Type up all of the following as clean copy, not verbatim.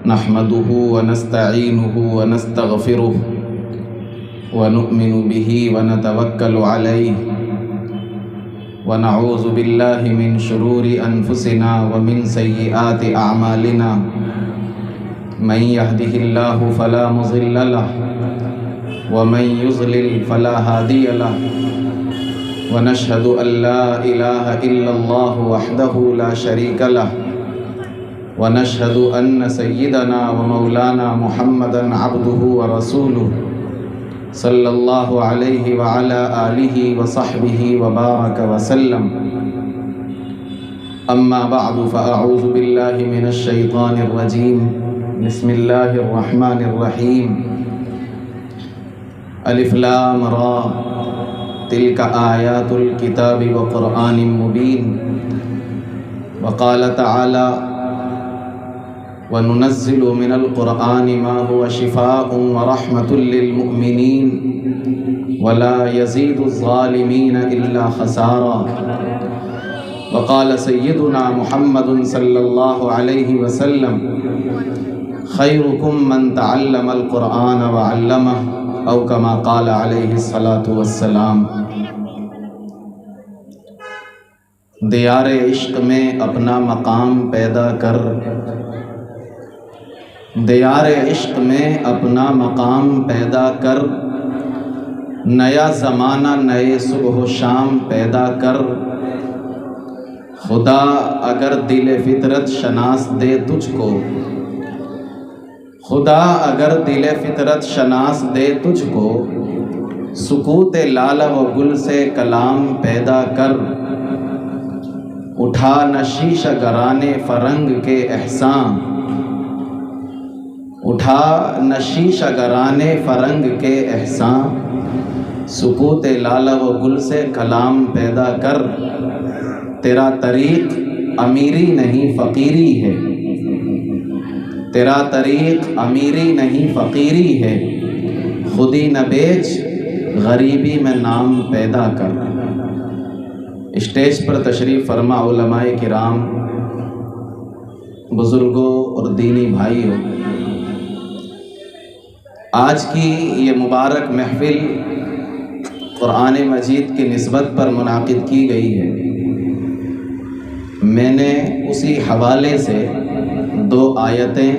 نحمده ونستعينه ونستغفره ونؤمن به ونتوكل عليه ونعوذ بالله من شرور أنفسنا ومن سيئات أعمالنا من يهده الله فلا مضل له ومن يضلل فلا هادي له ونشهد أن لا إله إلا الله وحده لا شريك له ونشهد أن سيدنا ومولانا محمدا عبده ورسوله صلى الله عليه وعلى آله وصحبه وبارك وسلم أما بعد فأعوذ بالله من الشيطان الرجيم بسم الله الرحمن الرحيم الف لام را تلك آيات الكتاب وقرآن مبين وقال تعالى وَنُنَزِّلُ مِنَ الْقُرْآنِ مَا هُوَ شِفَاءٌ وَرَحْمَةٌ لِّلْمُؤْمِنِينَ وَلَا يَزِيدُ الظَّالِمِينَ إِلَّا خَسَارًا وقال سيدنا محمد صلی اللہ علیہ وسلم خيركم من تعلم القرآن وعلمه او كما قال علیہ الصلاۃ والسلام۔ دیار عشق میں اپنا مقام پیدا کر، دیار عشق میں اپنا مقام پیدا کر، نیا زمانہ نئے صبح و شام پیدا کر۔ خدا اگر دل فطرت شناس دے تجھ کو، خدا اگر دل فطرت شناس دے تجھ کو، سکوت لالہ و گل سے کلام پیدا کر۔ اٹھا نہ شیشہ گرانے فرنگ کے احسان، اٹھا نہ شیشہ گرانے فرنگ کے احسان، سکوت لالہ و گل سے کلام پیدا کر۔ تیرا طریق امیری نہیں فقیری ہے، تیرا طریق امیری نہیں فقیری ہے، خودی نہ بیچ غریبی میں نام پیدا کر۔ اسٹیج پر تشریف فرما علماء کرام، بزرگوں اور دینی بھائیوں، آج کی یہ مبارک محفل قرآن مجید کی نسبت پر منعقد کی گئی ہے۔ میں نے اسی حوالے سے 2 آیتیں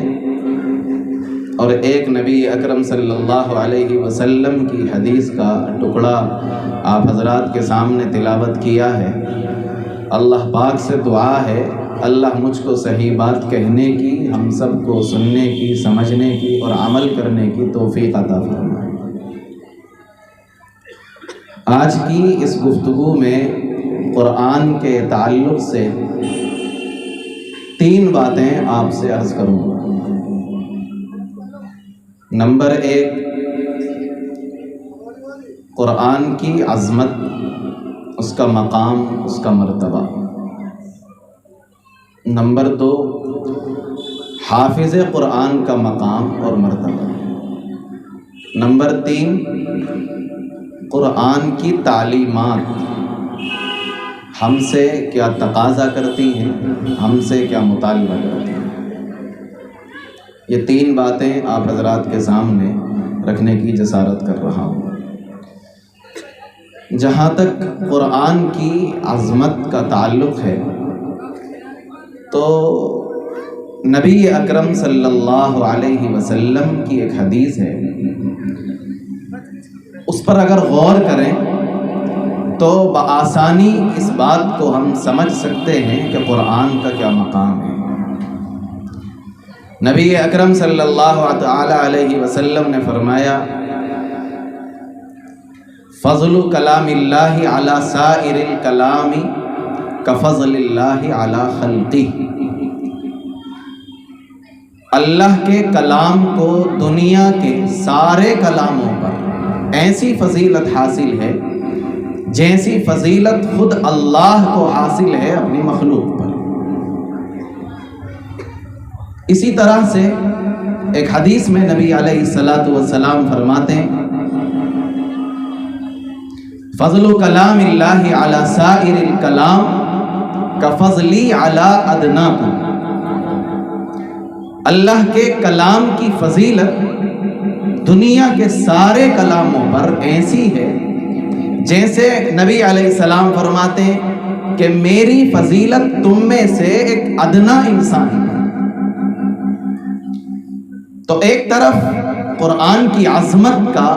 اور ایک نبی اکرم صلی اللہ علیہ وسلم کی حدیث کا ٹکڑا آپ حضرات کے سامنے تلاوت کیا ہے۔ اللہ پاک سے دعا ہے اللہ مجھ کو صحیح بات کہنے کی، ہم سب کو سننے کی، سمجھنے کی اور عمل کرنے کی توفیق عطا فرمائے۔ آج کی اس گفتگو میں قرآن کے تعلق سے 3 باتیں آپ سے عرض کروں گا۔ نمبر 1، قرآن کی عظمت، اس کا مقام، اس کا مرتبہ۔ نمبر 2، حافظ قرآن کا مقام اور مرتبہ۔ نمبر 3، قرآن کی تعلیمات ہم سے کیا تقاضا کرتی ہیں، ہم سے کیا مطالبہ کرتی ہیں۔ یہ 3 باتیں آپ حضرات کے سامنے رکھنے کی جسارت کر رہا ہوں۔ جہاں تک قرآن کی عظمت کا تعلق ہے تو نبی اکرم صلی اللہ علیہ وسلم کی ایک حدیث ہے، اس پر اگر غور کریں تو بآسانی اس بات کو ہم سمجھ سکتے ہیں کہ قرآن کا کیا مقام ہے۔ نبی اکرم صلی اللہ علیہ وسلم نے فرمایا فضل کلام اللہ علی سائر الکلام کفضل اللہ علی خلقہ۔ اللہ کے کلام کو دنیا کے سارے کلاموں پر ایسی فضیلت حاصل ہے جیسی فضیلت خود اللہ کو حاصل ہے اپنی مخلوق پر۔ اسی طرح سے ایک حدیث میں نبی علیہ الصلاۃ والسلام فرماتے ہیں فضل کلام اللہ علی سائر الکلام کفضلی علی ادناکم۔ اللہ کے کلام کی فضیلت دنیا کے سارے کلاموں پر ایسی ہے جیسے نبی علیہ السلام فرماتے ہیں کہ میری فضیلت تم میں سے ایک ادنا انسان ہے۔ تو ایک طرف قرآن کی عظمت کا،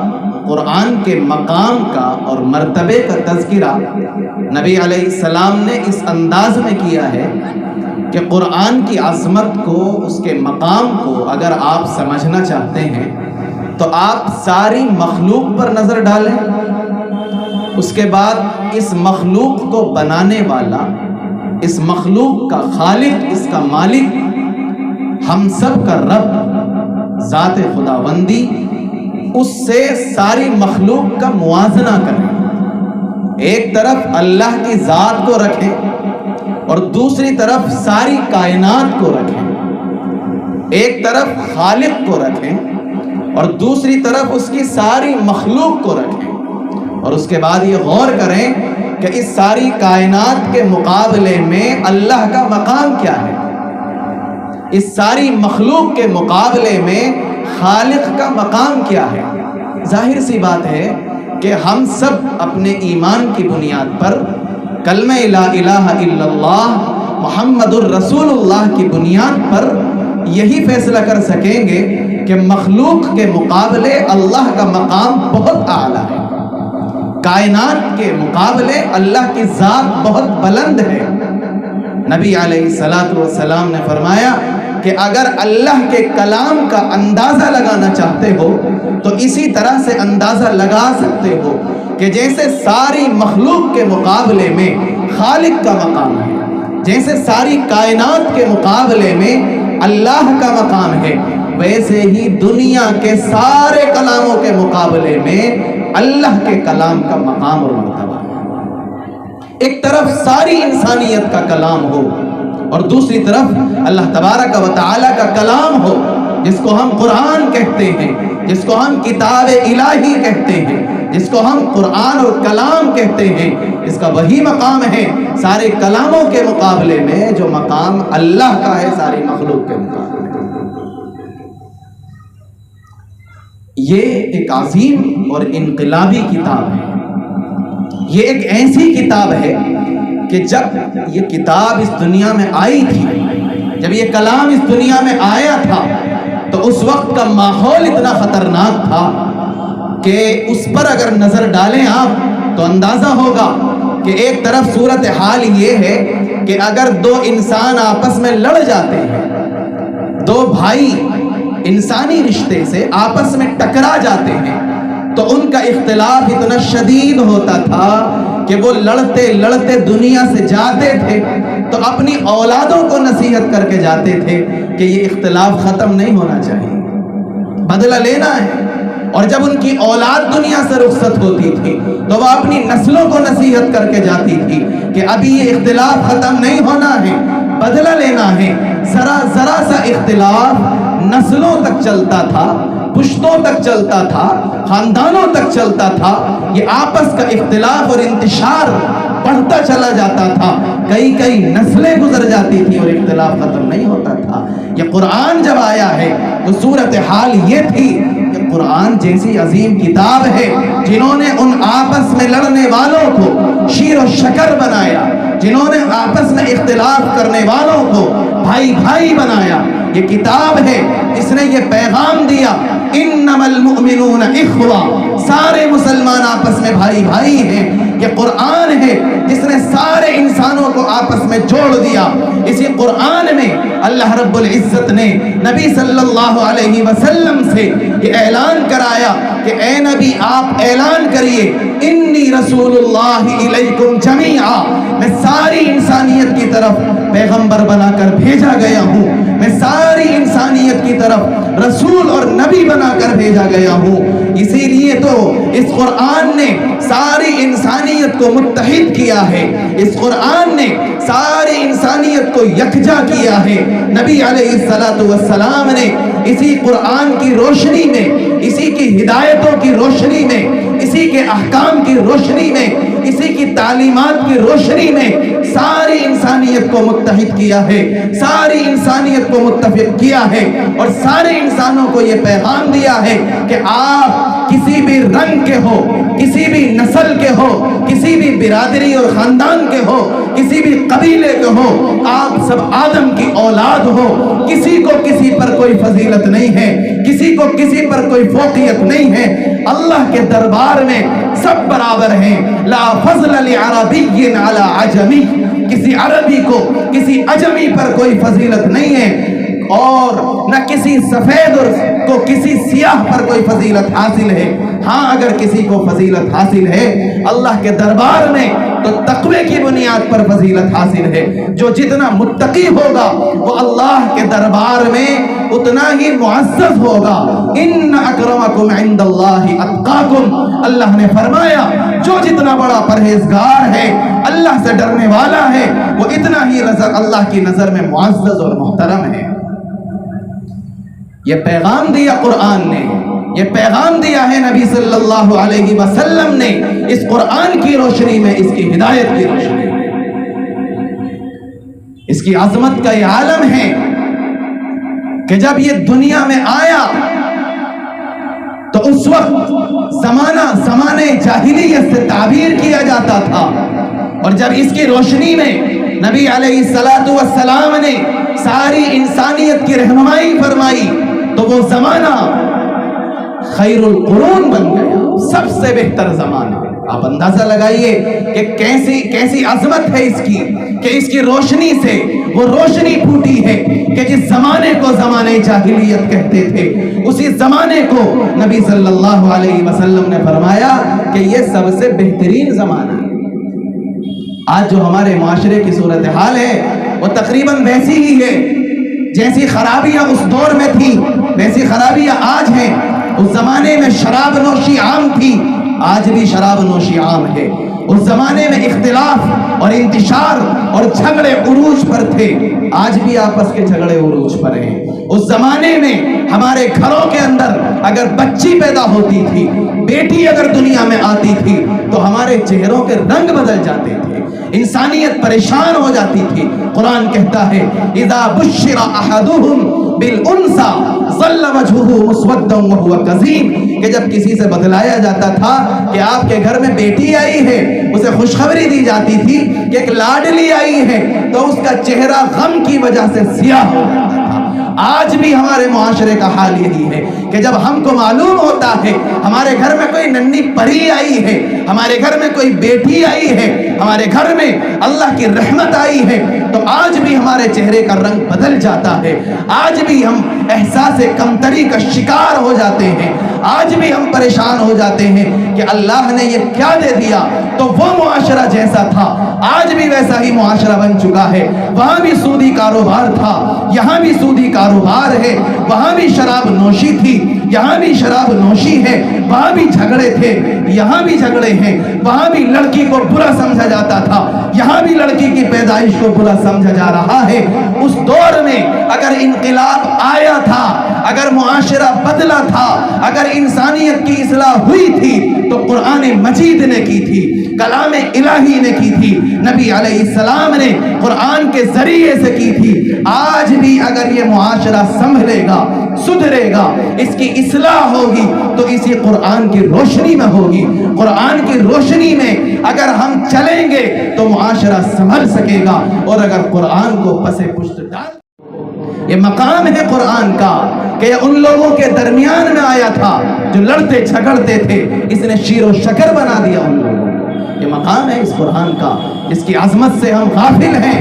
قرآن کے مقام کا اور مرتبے کا تذکرہ نبی علیہ السلام نے اس انداز میں کیا ہے کہ قرآن کی عظمت کو، اس کے مقام کو اگر آپ سمجھنا چاہتے ہیں تو آپ ساری مخلوق پر نظر ڈالیں، اس کے بعد اس مخلوق کو بنانے والا، اس مخلوق کا خالق، اس کا مالک، ہم سب کا رب، ذات خداوندی، اس سے ساری مخلوق کا موازنہ کریں۔ ایک طرف اللہ کی ذات کو رکھیں اور دوسری طرف ساری کائنات کو رکھیں، ایک طرف خالق کو رکھیں اور دوسری طرف اس کی ساری مخلوق کو رکھیں، اور اس کے بعد یہ غور کریں کہ اس ساری کائنات کے مقابلے میں اللہ کا مقام کیا ہے، اس ساری مخلوق کے مقابلے میں خالق کا مقام کیا ہے۔ ظاہر سی بات ہے کہ ہم سب اپنے ایمان کی بنیاد پر کلمہ لا الہ الا اللہ محمد الرسول اللہ کی بنیاد پر یہی فیصلہ کر سکیں گے کہ مخلوق کے مقابلے اللہ کا مقام بہت اعلیٰ ہے، کائنات کے مقابلے اللہ کی ذات بہت بلند ہے۔ نبی علیہ السلام نے فرمایا کہ اگر اللہ کے کلام کا اندازہ لگانا چاہتے ہو تو اسی طرح سے اندازہ لگا سکتے ہو کہ جیسے ساری مخلوق کے مقابلے میں خالق کا مقام ہے، جیسے ساری کائنات کے مقابلے میں اللہ کا مقام ہے، ویسے ہی دنیا کے سارے کلاموں کے مقابلے میں اللہ کے کلام کا مقام اور مرتبہ ہے۔ ایک طرف ساری انسانیت کا کلام ہو اور دوسری طرف اللہ تبارک و تعالی کا کلام ہو، جس کو ہم قرآن کہتے ہیں، جس کو ہم کتاب الہی کہتے ہیں، جس کو ہم قرآن اور کلام کہتے ہیں، اس کا وہی مقام ہے سارے کلاموں کے مقابلے میں جو مقام اللہ کا ہے ساری مخلوق کے مقابلے۔ یہ ایک عظیم اور انقلابی کتاب ہے، یہ ایک ایسی کتاب ہے کہ جب یہ کتاب اس دنیا میں آئی تھی، جب یہ کلام اس دنیا میں آیا تھا تو اس وقت کا ماحول اتنا خطرناک تھا کہ اس پر اگر نظر ڈالیں آپ تو اندازہ ہوگا کہ ایک طرف صورتحال یہ ہے کہ اگر دو انسان آپس میں لڑ جاتے ہیں، دو بھائی انسانی رشتے سے آپس میں ٹکرا جاتے ہیں تو ان کا اختلاف اتنا شدید ہوتا تھا کہ وہ لڑتے لڑتے دنیا سے جاتے تھے تو اپنی اولادوں کو نصیحت کر کے جاتے تھے کہ یہ اختلاف ختم نہیں ہونا چاہیے، بدلہ لینا ہے۔ اور جب ان کی اولاد دنیا سے رخصت ہوتی تھی تو وہ اپنی نسلوں کو نصیحت کر کے جاتی تھی کہ ابھی یہ اختلاف ختم نہیں ہونا ہے، بدلہ لینا ہے۔ ذرا ذرا سا اختلاف نسلوں تک چلتا تھا، پشتوں تک چلتا تھا، خاندانوں تک چلتا تھا، یہ آپس کا اختلاف اور انتشار بڑھتا چلا جاتا تھا، کئی نسلیں گزر جاتی تھی اور اختلاف ختم نہیں ہوتا تھا۔ یہ قرآن جب آیا ہے تو صورتحال یہ تھی کہ قرآن جیسی عظیم کتاب ہے، جنہوں نے ان آپس میں لڑنے والوں کو شیر و شکر بنایا، جنہوں نے آپس میں اختلاف کرنے والوں کو بھائی بھائی بنایا، یہ کتاب ہے جس نے یہ پیغام دیا انما المؤمنون اخوہ، سارے مسلمان آپس میں بھائی بھائی ہیں۔ یہ قرآن ہے جس نے سارے انسانوں کو آپس میں جوڑ دیا۔ اسی قرآن میں اللہ رب العزت نے نبی صلی اللہ علیہ وسلم سے یہ اعلان کرایا کہ اے نبی آپ اعلان کریے انی رسول اللہ الیکم جمیعا، میں ساری انسانیت کی طرف پیغمبر بنا کر بھیجا گیا ہوں، میں ساری انسانیت کی طرف رسول اور نبی بنا کر بھیجا گیا ہوں۔ اسی لیے تو اس قرآن نے ساری انسانیت کو متحد کیا ہے، اس قرآن نے ساری انسانیت کو یکجا کیا ہے۔ نبی علیہ السلام نے اسی قرآن کی روشنی میں، اسی کی ہدایتوں کی روشنی میں، اسی کے احکام کی روشنی میں اسی کی تعلیمات کی روشنی میں ساری انسانیت کو متحد کیا ہے، ساری انسانیت کو متفق کیا ہے، اور سارے انسانوں کو یہ پیغام دیا ہے کہ آپ کسی بھی رنگ کے ہو، کسی بھی نسل کے ہو، کسی بھی برادری اور خاندان کے ہو، کسی بھی قبیلے کے ہو، آپ سب آدم کی اولاد ہو، کسی کو کسی پر کوئی فضیلت نہیں ہے، کسی کو کسی پر کوئی فوقیت نہیں ہے، اللہ کے دربار میں سب برابر ہیں۔ لا فضل لعربی علی عجمی، کسی عربی کو کسی عجمی پر کوئی فضیلت نہیں ہے، اور نہ کسی سفید کو کسی سیاہ پر کوئی فضیلت حاصل ہے۔ ہاں اگر کسی کو فضیلت حاصل ہے اللہ کے دربار میں تو تقوی کی بنیاد پر فضیلت حاصل ہے۔ جو جتنا متقی ہوگا وہ اللہ کے دربار میں اتنا ہی معزز ہوگا۔ ان اکرمکم عند اللہ اتقاکم، اللہ نے فرمایا جو جتنا بڑا پرہیزگار ہے، اللہ سے ڈرنے والا ہے، وہ اتنا ہی اللہ کی نظر میں معزز اور محترم ہے۔ یہ پیغام دیا قرآن نے، یہ پیغام دیا ہے نبی صلی اللہ علیہ وسلم نے، اس قرآن کی روشنی میں، اس کی ہدایت کی روشنی میں۔ اس کی عظمت کا یہ عالم ہے کہ جب یہ دنیا میں آیا تو اس وقت زمانے جاہلیت سے تعبیر کیا جاتا تھا، اور جب اس کی روشنی میں نبی علیہ السلام نے ساری انسانیت کی رہنمائی فرمائی تو وہ زمانہ خیر القرون بن گیا، سب سے بہتر زمانہ۔ آپ اندازہ لگائیے کہ کیسی عظمت ہے اس کی، کہ اس کی روشنی سے وہ روشنی پھوٹی ہے کہ جس زمانے کو زمانے جاہلیت کہتے تھے، اسی زمانے کو نبی صلی اللہ علیہ وسلم نے فرمایا کہ یہ سب سے بہترین زمانہ ہے۔ آج جو ہمارے معاشرے کی صورتحال ہے وہ تقریباً ویسی ہی ہے، جیسی خرابیاں اس دور میں تھی ویسی خرابیاں آج ہیں۔ اس زمانے میں شراب نوشی عام تھی، آج بھی شراب نوشی عام ہے۔ اس زمانے میں اختلاف اور انتشار اور جھگڑے عروج پر تھے، آج بھی آپس کے جھگڑے عروج پر ہیں۔ اس زمانے میں ہمارے گھروں کے اندر اگر بچی پیدا ہوتی تھی، بیٹی اگر دنیا میں آتی تھی تو ہمارے چہروں کے رنگ بدل جاتے تھے، انسانیت پریشان ہو جاتی تھی۔ قرآن کہتا ہے اذا بشر احدهم بالانثى ظل وجهه مسودا وهو كظيم، کہ جب کسی سے بتلایا جاتا تھا کہ آپ کے گھر میں بیٹی آئی ہے، اسے خوشخبری دی جاتی تھی کہ ایک لاڈلی آئی ہے، تو اس کا چہرہ غم کی وجہ سے سیاہ ہو جاتا تھا۔ آج بھی ہمارے معاشرے کا حال یہی ہے کہ جب ہم کو معلوم ہوتا ہے ہمارے گھر میں کوئی ننھی پری آئی ہے، ہمارے گھر میں کوئی بیٹی آئی ہے، ہمارے گھر میں اللہ کی رحمت آئی ہے، تو آج بھی ہمارے چہرے کا رنگ بدل جاتا ہے، آج بھی ہم احساس کمتری کا شکار ہو جاتے ہیں، آج بھی ہم پریشان ہو جاتے ہیں کہ اللہ نے یہ کیا دے دیا۔ تو وہ معاشرہ جیسا تھا آج بھی ویسا ہی معاشرہ بن چکا ہے۔ وہاں بھی سودی کاروبار تھا، یہاں بھی سودی کاروبار ہے، وہاں بھی شراب نوشی تھی، یہاں بھی شراب نوشی ہے، وہاں بھی جھگڑے تھے، یہاں بھی جھگڑے ہیں، وہاں بھی لڑکی کو برا سمجھا جاتا تھا، یہاں بھی لڑکی کی پیدائش کو برا سمجھا جا رہا ہے۔ اس دور میں اگر انقلاب آیا تھا، اگر معاشرہ بدلا تھا، اگر انسانیت کی اصلاح ہوئی تھی تو قرآن مجید نے کی تھی، کلام الہی نے کی تھی، نبی علیہ السلام نے قرآن کے ذریعے سے کی تھی۔ آج بھی اگر یہ معاشرہ سنبھلے گا، سدھرے گا، اس کی اصلاح ہوگی تو اسی قرآن کی روشنی میں ہوگی۔ قرآن کی روشنی میں اگر ہم چلیں گے تو معاشرہ سنبھل سکے گا، اور اگر قرآن کو پس پشت ڈال، یہ مقام ہے قرآن کا کہ یہ ان لوگوں کے درمیان میں آیا تھا جو لڑتے جھگڑتے تھے، اس نے شیر و شکر بنا دیا ان لوگوں کو۔ یہ مقام ہے اس قرآن کا جس کی عظمت سے ہم غافل ہیں،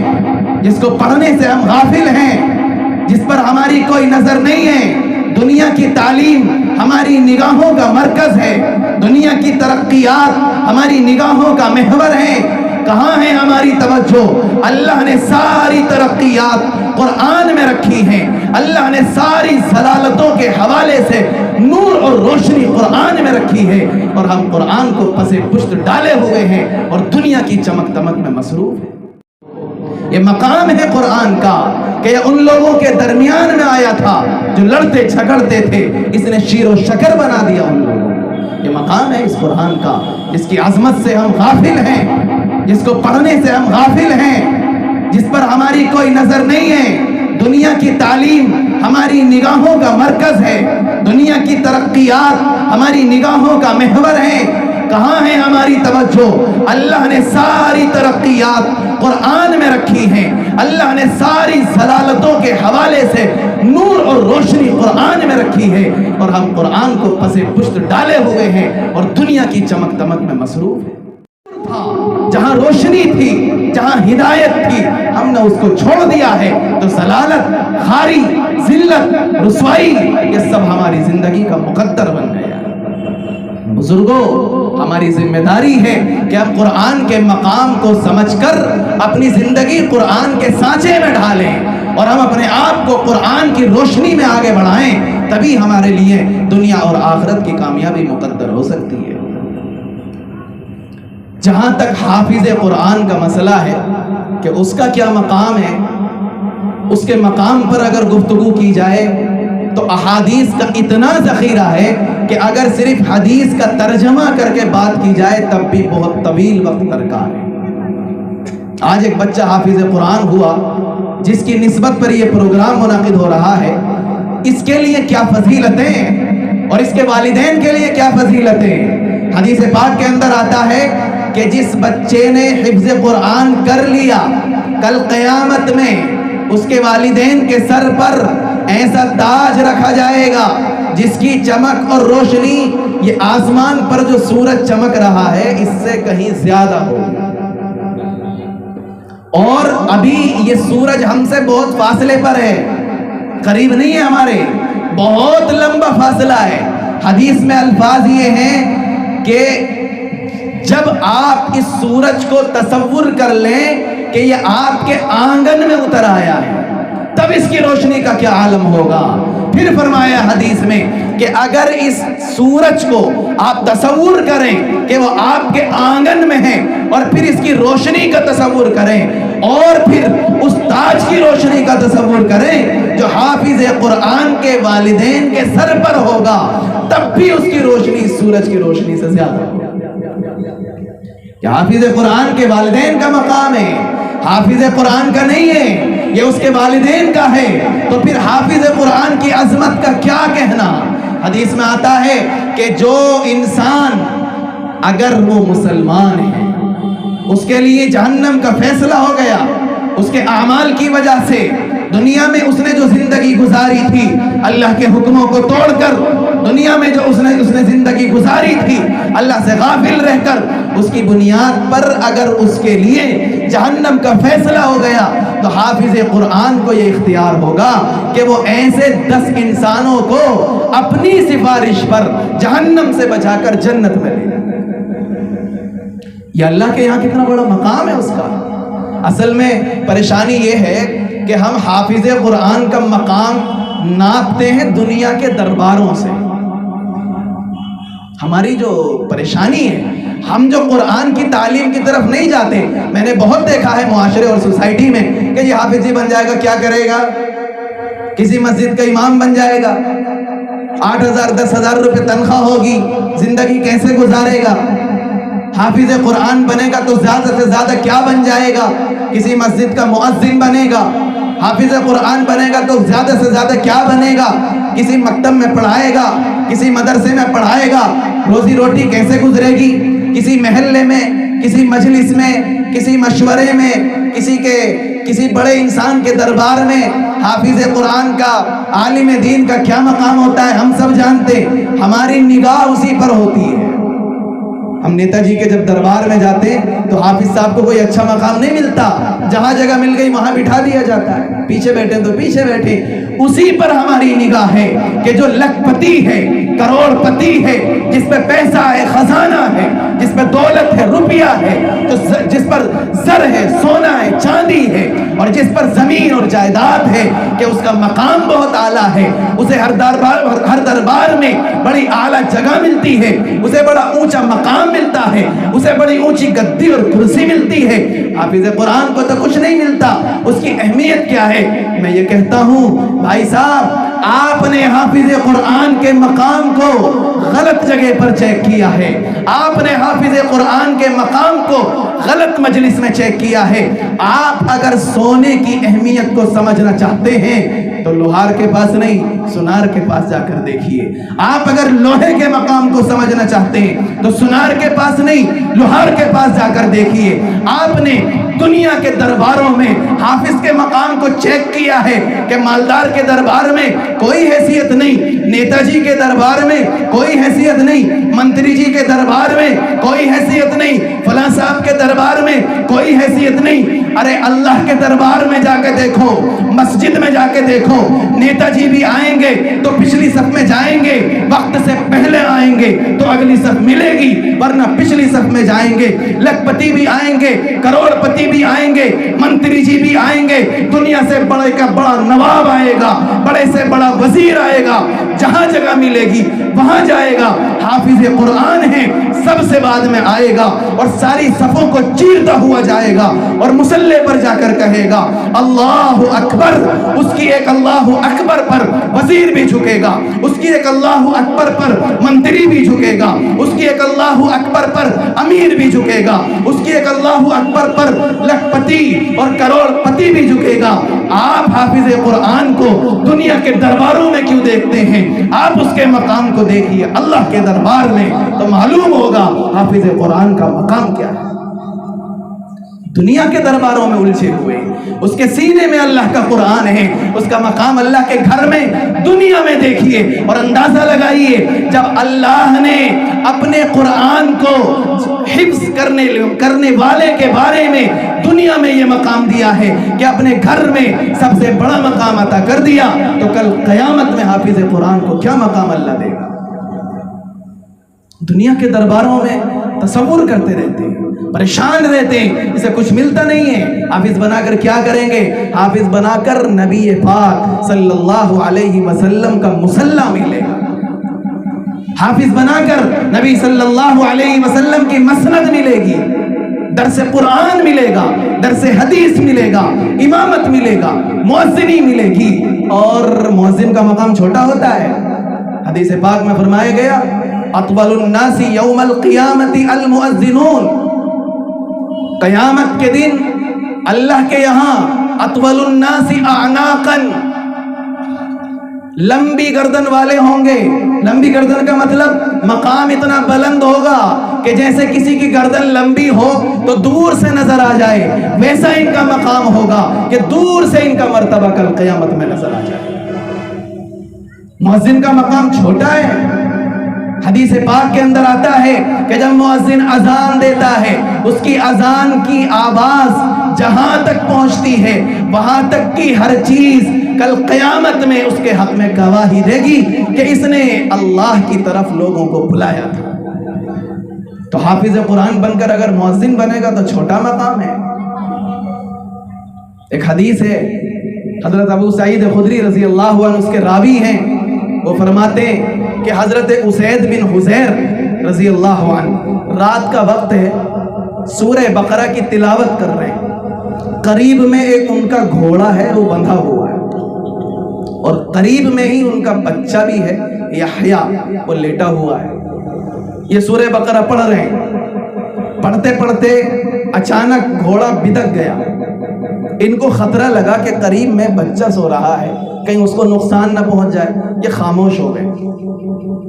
جس کو پڑھنے سے ہم غافل ہیں، جس پر ہماری کوئی نظر نہیں ہے۔ دنیا کی تعلیم ہماری نگاہوں کا مرکز ہے، دنیا کی ترقیات ہماری نگاہوں کا محور ہے۔ کہاں ہے ہماری توجہ؟ اللہ نے ساری ترقیات قرآن میں رکھی ہیں، اللہ نے ساری ضلالتوں کے حوالے سے نور اور روشنی قرآن میں رکھی ہے، اور ہم قرآن کو پس پشت ڈالے ہوئے ہیں اور دنیا کی چمک دمک میں مصروف ہیں۔ یہ مقام ہے قرآن کا کہ یہ ان لوگوں کے درمیان میں آیا تھا جو لڑتے جھگڑتے تھے، اس نے شیر و شکر بنا دیا ان لوگوں کو۔ یہ مقام ہے اس قرآن کا، جس کی عظمت سے ہم غافل ہیں، جس کو پڑھنے سے ہم غافل ہیں، جس پر ہماری کوئی نظر نہیں ہے۔ دنیا کی تعلیم ہماری نگاہوں کا مرکز ہے، دنیا کی ترقیات ہماری نگاہوں کا محور ہے۔ کہاں ہے ہماری توجہ؟ اللہ نے ساری ترقیات قرآن میں رکھی ہیں، اللہ نے ساری ضلالتوں کے حوالے سے نور اور روشنی قرآن میں رکھی ہے، اور ہم قرآن کو پس پشت ڈالے ہوئے ہیں اور دنیا کی چمک دمک میں مصروف ہیں۔ جہاں روشنی تھی، جہاں ہدایت تھی، ہم نے اس کو چھوڑ دیا ہے، تو ضلالت، خاری، ذلت، رسوائی، یہ سب ہماری زندگی کا مقدر بن گیا ہے۔ بزرگوں، ہماری ذمہ داری ہے کہ ہم قرآن کے مقام کو سمجھ کر اپنی زندگی قرآن کے سانچے میں ڈھالیں اور ہم اپنے آپ کو قرآن کی روشنی میں آگے بڑھائیں، تبھی ہمارے لیے دنیا اور آخرت کی کامیابی مقدر ہو سکتی ہے۔ جہاں تک حافظ قرآن کا مسئلہ ہے کہ اس کا کیا مقام ہے، اس کے مقام پر اگر گفتگو کی جائے تو احادیث کا اتنا ذخیرہ ہے کہ اگر صرف حدیث کا ترجمہ کر کے بات کی جائے تب بھی بہت طویل وقت درکار ہے۔ آج ایک بچہ حافظ قرآن ہوا جس کی نسبت پر یہ پروگرام منعقد ہو رہا ہے، اس کے لیے کیا فضیلتیں اور اس کے والدین کے لیے کیا فضیلتیں۔ حدیث پاک کے اندر آتا ہے کہ جس بچے نے حفظ قرآن کر لیا، کل قیامت میں اس کے والدین کے سر پر ایسا تاج رکھا جائے گا جس کی چمک اور روشنی یہ آسمان پر جو سورج چمک رہا ہے اس سے کہیں زیادہ ہوگی، اور ابھی یہ سورج ہم سے بہت فاصلے پر ہے، قریب نہیں ہے، ہمارے بہت لمبا فاصلہ ہے۔ حدیث میں الفاظ یہ ہیں کہ جب آپ اس سورج کو تصور کر لیں کہ یہ آپ کے آنگن میں اتر آیا ہے تب اس کی روشنی کا کیا عالم ہوگا۔ پھر فرمایا حدیث میں کہ اگر اس سورج کو آپ تصور کریں کہ وہ آپ کے آنگن میں ہے اور پھر اس کی روشنی کا تصور کریں اور پھر اس تاج کی روشنی کا تصور کریں جو حافظ قرآن کے والدین کے سر پر ہوگا، تب بھی اس کی روشنی سورج کی روشنی سے زیادہ ہوگی۔ کہ حافظ قرآن کے والدین کا مقام ہے، حافظ قرآن کا نہیں ہے، یہ اس کے والدین کا ہے، تو پھر حافظ قرآن کی عظمت کا کیا کہنا۔ حدیث میں آتا ہے کہ جو انسان اگر وہ مسلمان ہے اس کے لیے جہنم کا فیصلہ ہو گیا، اس کے اعمال کی وجہ سے دنیا میں اس نے جو زندگی گزاری تھی اللہ کے حکموں کو توڑ کر، دنیا میں جو اس نے زندگی گزاری تھی اللہ سے غافل رہ کر، اس کی بنیاد پر اگر اس کے لیے جہنم کا فیصلہ ہو گیا تو حافظ قرآن کو یہ اختیار ہوگا کہ وہ ایسے 10 انسانوں کو اپنی سفارش پر جہنم سے بچا کر جنت میں لے جائے۔ یہ اللہ کے یہاں کتنا بڑا مقام ہے اس کا۔ اصل میں پریشانی یہ ہے کہ ہم حافظ قرآن کا مقام ناپتے ہیں دنیا کے درباروں سے۔ ہماری جو پریشانی ہے، ہم جو قرآن کی تعلیم کی طرف نہیں جاتے۔ میں نے بہت دیکھا ہے معاشرے اور سوسائٹی میں کہ یہ حافظ جی بن جائے گا کیا کرے گا، کسی مسجد کا امام بن جائے گا، 8,000 10,000 روپے تنخواہ ہوگی، زندگی کیسے گزارے گا۔ حافظ قرآن بنے گا تو زیادہ سے زیادہ کیا بن جائے گا، کسی مسجد کا مؤذن بنے گا۔ حافظ قرآن بنے گا تو زیادہ سے زیادہ کیا بنے گا، کسی مکتب میں پڑھائے گا، کسی مدرسے میں پڑھائے گا، روزی روٹی کیسے گزرے گی، کسی محلے میں، کسی مجلس میں، کسی مشورے میں، کسی بڑے انسان کے دربار میں حافظ قرآن کا، عالم دین کا کیا مقام ہوتا ہے ہم سب جانتے۔ ہماری نگاہ اسی پر ہوتی ہے۔ ہم نیتا جی کے جب دربار میں جاتے تو حافظ صاحب کو کوئی اچھا مقام نہیں ملتا، جہاں جگہ مل گئی وہاں بٹھا دیا جاتا ہے، پیچھے بیٹھے تو پیچھے بیٹھے۔ اسی پر ہماری نگاہ ہے کہ جو لکھ پتی ہے، کروڑ پتی ہے، جس پہ پیسہ ہے، خزانہ ہے، جس پہ دولت ہے، روپیہ ہے، جس پر زر ہے، سونا ہے، چاندی ہے، اور جس پر زمین اور جائیداد ہے، کہ اس کا مقام بہت اعلیٰ ہے، اسے ہر دربار میں بڑی اعلیٰ جگہ ملتی ہے، اسے بڑا اونچا مقام ملتا ہے، اسے بڑی اونچی گدی اور کرسی ملتی ہے۔ حافظ قرآن کو تو کچھ نہیں ملتا۔ اس کی اہمیت کیا ہے؟ میں یہ کہتا ہوں بھائی صاحب، آپ نے حافظ قرآن کے مقام کو غلط جگہ پر چیک کیا ہے، آپ نے حافظ قرآن کے مقام کو غلط مجلس میں چیک کیا ہے۔ آپ اگر سونے کی اہمیت کو سمجھنا چاہتے ہیں تو لوہار کے پاس نہیں، سنار کے پاس جا کر دیکھیے۔ آپ اگر لوہے کے مقام کو سمجھنا چاہتے ہیں تو سنار کے پاس نہیں، لوہار کے پاس جا کر دیکھیے۔ آپ نے دنیا کے درباروں میں حافظ کے مقام کو چیک کیا ہے کہ مالدار کے دربار میں کوئی حیثیت نہیں، نیتا جی کے دربار میں کوئی حیثیت نہیں، منتری جی کے دربار میں کوئی حیثیت نہیں، فلاں صاحب کے دربار میں کوئی حیثیت نہیں۔ ارے اللہ کے دربار میں جا کے دیکھو، مسجد میں جا کے دیکھو، نیتا جی بھی آئیں گے تو پچھلی صف میں جائیں گے، وقت سے پہلے آئیں گے تو اگلی صف ملے گی، ورنہ پچھلی صف میں جائیں گے۔ لکھپتی بھی آئیں گے، کروڑ پتی بھی آئیں گے، منتری جی بھی آئیں گے، دنیا سے بڑے کا بڑا نواب آئے گا، بڑے سے بڑا وزیر آئے گا، جہاں جگہ ملے گی وہاں جائے گا۔ حافظ قرآن ہے، سب سے بعد میں آئے گا اور ساری صفوں کو چیرتا ہوا جائے گا اور مصلے پر جا کر کہے گا اللہ اکبر۔ اس کی ایک اللہ اکبر پر وزیر بھی جھکے گا، اس کی ایک اللہ اکبر پر منتری بھی جھکے گا، اس کی ایک اللہ اکبر پر امیر بھی جھکے گا، اس کی ایک اللہ اکبر پر لکھپتی اور کروڑ پتی بھی جھکے گا۔ آپ حافظ قرآن کو دنیا کے درباروں میں کیوں دیکھتے ہیں؟ آپ اس کے مقام کو دیکھیے اللہ کے دربار میں، تو معلوم ہوگا حافظ قرآن کا مقام کیا ہے۔ دنیا کے درباروں میں الجھے ہوئے، اس کے سینے میں اللہ کا قرآن ہے، اس کا مقام اللہ کے گھر میں دنیا میں دیکھیے اور اندازہ لگائیے جب اللہ نے اپنے قرآن کو حفظ کرنے والے کے بارے میں دنیا میں یہ مقام دیا ہے کہ اپنے گھر میں سب سے بڑا مقام عطا کر دیا، تو کل قیامت میں حافظ قرآن کو کیا مقام اللہ دے گا؟ دنیا کے درباروں میں تصور کرتے رہتے ہیں، پریشان رہتے ہیں، اسے کچھ ملتا نہیں ہے۔ حافظ بنا کر کیا کریں گے؟ حافظ بنا کر نبی پاک صلی اللہ علیہ وسلم کا مصلی ملے گا، حافظ بنا کر نبی صلی اللہ علیہ وسلم کی مسند ملے گی، درس قرآن ملے گا، درس حدیث ملے گا، امامت ملے گا، مؤذنی ملے گی۔ اور مؤذن کا مقام چھوٹا ہوتا ہے، حدیث پاک میں فرمایا گیا اطول الناس یوم القیامت المؤذنون، قیامت کے دن اللہ کے یہاں اطول الناس اعناقا، لمبی گردن والے ہوں گے۔ لمبی گردن کا مطلب مقام اتنا بلند ہوگا کہ جیسے کسی کی گردن لمبی ہو تو دور سے نظر آ جائے، ویسا ان کا مقام ہوگا کہ دور سے ان کا مرتبہ کل قیامت میں نظر آ جائے۔ مؤذن کا مقام چھوٹا ہے۔ حدیث پاک کے اندر آتا ہے کہ جب مؤذن اذان دیتا ہے، اس کی اذان کی آواز جہاں تک پہنچتی ہے وہاں تک کی ہر چیز کل قیامت میں اس کے حق میں گواہی دے گی کہ اس نے اللہ کی طرف لوگوں کو بلایا تھا۔ تو حافظ قرآن بن کر اگر مؤذن بنے گا تو چھوٹا مقام ہے۔ ایک حدیث ہے، حضرت ابو سعید خدری رضی اللہ عنہ اس کے راوی ہیں، وہ فرماتے ہیں کہ حضرت اسید بن حضیر رضی اللہ عنہ رات کا وقت ہے، سورہ بقرہ کی تلاوت کر رہے ہیں، قریب میں ایک ان کا گھوڑا ہے وہ بندھا ہوا ہے اور قریب میں ہی ان کا بچہ بھی ہے یحییٰ، وہ لیٹا ہوا ہے۔ یہ سورہ بقرہ پڑھ رہے ہیں، پڑھتے پڑھتے اچانک گھوڑا بدک گیا، ان کو خطرہ لگا کہ قریب میں بچہ سو رہا ہے، کہیں اس کو نقصان نہ پہنچ جائے، یہ خاموش ہو گئے۔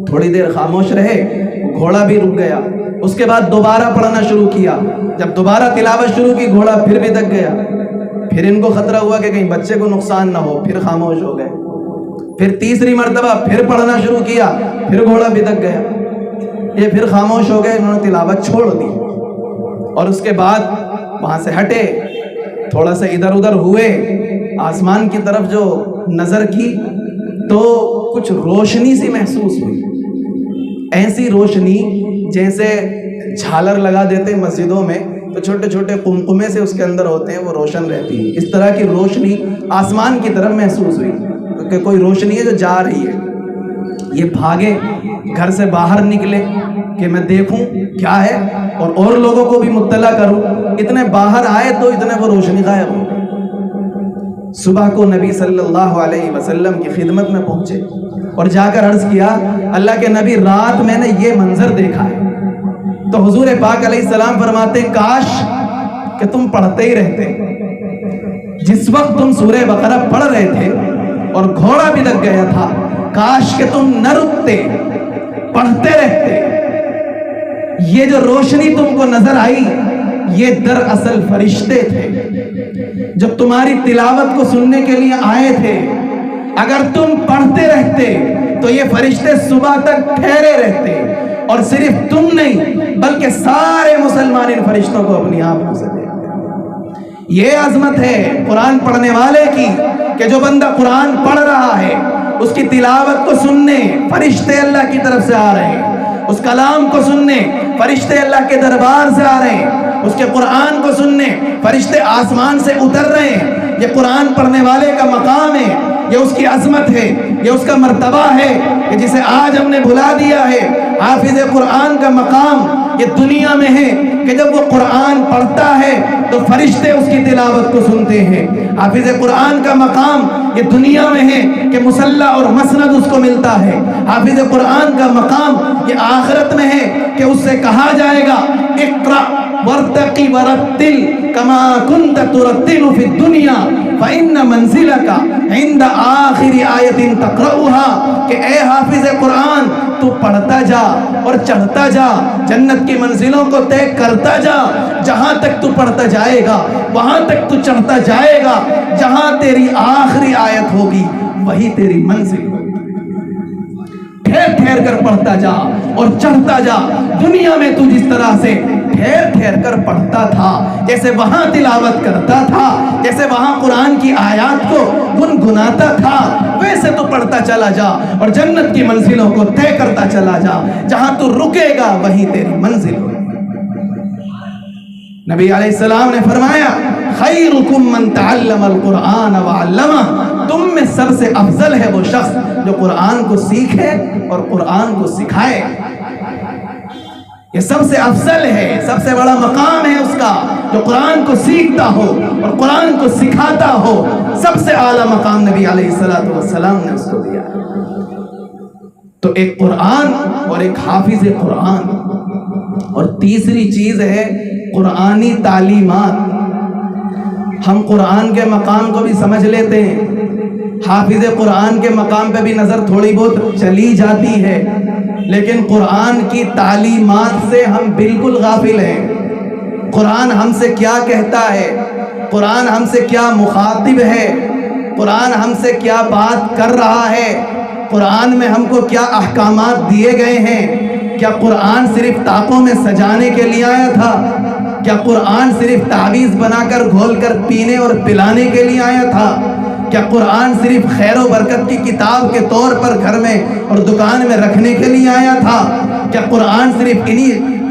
تھوڑی دیر خاموش رہے، گھوڑا بھی رک گیا، اس کے بعد دوبارہ پڑھنا شروع کیا، جب دوبارہ تلاوت شروع کی گھوڑا پھر بھی دک گیا، پھر ان کو خطرہ ہوا کہ کہیں بچے کو نقصان نہ ہو، پھر خاموش ہو گئے، پھر تیسری مرتبہ پھر پڑھنا شروع کیا، پھر گھوڑا بھی دک گیا، یہ پھر خاموش ہو گئے، انہوں نے تلاوت چھوڑ دی اور اس کے بعد وہاں سے ہٹے، تھوڑا سا ادھر ادھر ہوئے، آسمان کی طرف جو نظر کی تو کچھ روشنی سی محسوس ہوئی، ایسی روشنی جیسے جھالر لگا دیتے مسجدوں میں تو چھوٹے چھوٹے قمقمے سے اس کے اندر ہوتے ہیں، وہ روشن رہتی ہے، اس طرح کی روشنی آسمان کی طرف محسوس ہوئی کہ کوئی روشنی ہے جو جا رہی ہے۔ یہ بھاگے، گھر سے باہر نکلے کہ میں دیکھوں کیا ہے اور لوگوں کو بھی مطلع کروں، اتنے باہر آئے تو اتنے وہ روشنی غائب ہو گئی۔ صبح کو نبی صلی اللہ علیہ وسلم کی خدمت میں پہنچے اور جا کر عرض کیا اللہ کے نبی رات میں نے یہ منظر دیکھا ہے. تو حضور پاک علیہ السلام فرماتے کاش کہ تم پڑھتے ہی رہتے. جس وقت تم سورہ بقرہ پڑھ رہے تھے اور گھوڑا بھی لگ گیا تھا، کاش کہ تم نہ رکتے، پڑھتے رہتے. یہ جو روشنی تم کو نظر آئی یہ دراصل فرشتے تھے جو تمہاری تلاوت کو سننے کے لیے آئے تھے. اگر تم پڑھتے رہتے تو یہ فرشتے صبح تک ٹھہرے رہتے، اور صرف تم نہیں بلکہ سارے مسلمان ان فرشتوں کو اپنی آنکھوں سے دیکھتے. یہ عظمت ہے قرآن پڑھنے والے کی کہ جو بندہ قرآن پڑھ رہا ہے اس کی تلاوت کو سننے فرشتے اللہ کی طرف سے آ رہے ہیں، اس کلام کو سننے فرشتے اللہ کے دربار سے آ رہے ہیں، اس کے قرآن کو سننے فرشتے آسمان سے اتر رہے ہیں. یہ قرآن پڑھنے والے کا مقام ہے، یہ اس کی عظمت ہے، یہ اس کا مرتبہ ہے کہ جسے آج ہم نے بھلا دیا ہے. حافظ قرآن کا مقام یہ دنیا میں ہے کہ جب وہ قرآن پڑھتا ہے تو فرشتے اس کی تلاوت کو سنتے ہیں. حافظ قرآن کا مقام یہ دنیا میں ہے کہ مصلی اور مسند اس کو ملتا ہے. حافظ قرآن کا مقام یہ آخرت میں ہے کہ اس سے کہا جائے گا اقرأ وارتقی ورتل کما کنت ترتل فی الدنیا فإن منزلک عند آخر آیت تقرأها کہ اے حافظ قرآن تو پڑھتا جا اور چڑھتا جا، جنت کی منزلوں کو طے کرتا جا. جہاں تک تو پڑھتا جائے گا وہاں تک تو چڑھتا جائے گا، جہاں تیری آخری آیت ہوگی وہی تیری منزل ہوگی. ٹھہر ٹھہر کر پڑھتا جا اور چڑھتا جا. دنیا میں تو جس طرح سے ٹھہر ٹھہر کر پڑھتا تھا، جیسے وہاں تلاوت کرتا تھا، جیسے وہاں قرآن کی آیات کو گنگناتا تھا، ویسے تو پڑھتا چلا جا اور جنت کی منزلوں کو طے کرتا چلا جا. جہاں تو رکے گا وہی تیری منزل ہوگی. نبی علیہ السلام نے فرمایا خیرکم من تعلم القرآن وعلمہ، تم میں سب سے افضل ہے وہ شخص جو قرآن کو سیکھے اور قرآن کو سکھائے. یہ سب سے افضل ہے، سب سے بڑا مقام ہے اس کا جو قرآن کو سیکھتا ہو اور قرآن کو سکھاتا ہو. سب سے اعلیٰ مقام نبی علیہ السلام نے اس کو دیا. تو ایک قرآن اور ایک حافظ قرآن، اور تیسری چیز ہے قرآنی تعلیمات. ہم قرآن کے مقام کو بھی سمجھ لیتے ہیں، حافظ قرآن کے مقام پہ بھی نظر تھوڑی بہت چلی جاتی ہے، لیکن قرآن کی تعلیمات سے ہم بالکل غافل ہیں. قرآن ہم سے کیا کہتا ہے، قرآن ہم سے کیا مخاطب ہے، قرآن ہم سے کیا بات کر رہا ہے، قرآن میں ہم کو کیا احکامات دیے گئے ہیں. کیا قرآن صرف طاقوں میں سجانے کے لیے آیا تھا؟ کیا قرآن صرف تعویذ بنا کر گھول کر پینے اور پلانے کے لیے آیا تھا؟ کیا قرآن صرف خیر و برکت کی کتاب کے طور پر گھر میں اور دکان میں رکھنے کے لیے آیا تھا؟ کیا قرآن صرف انہی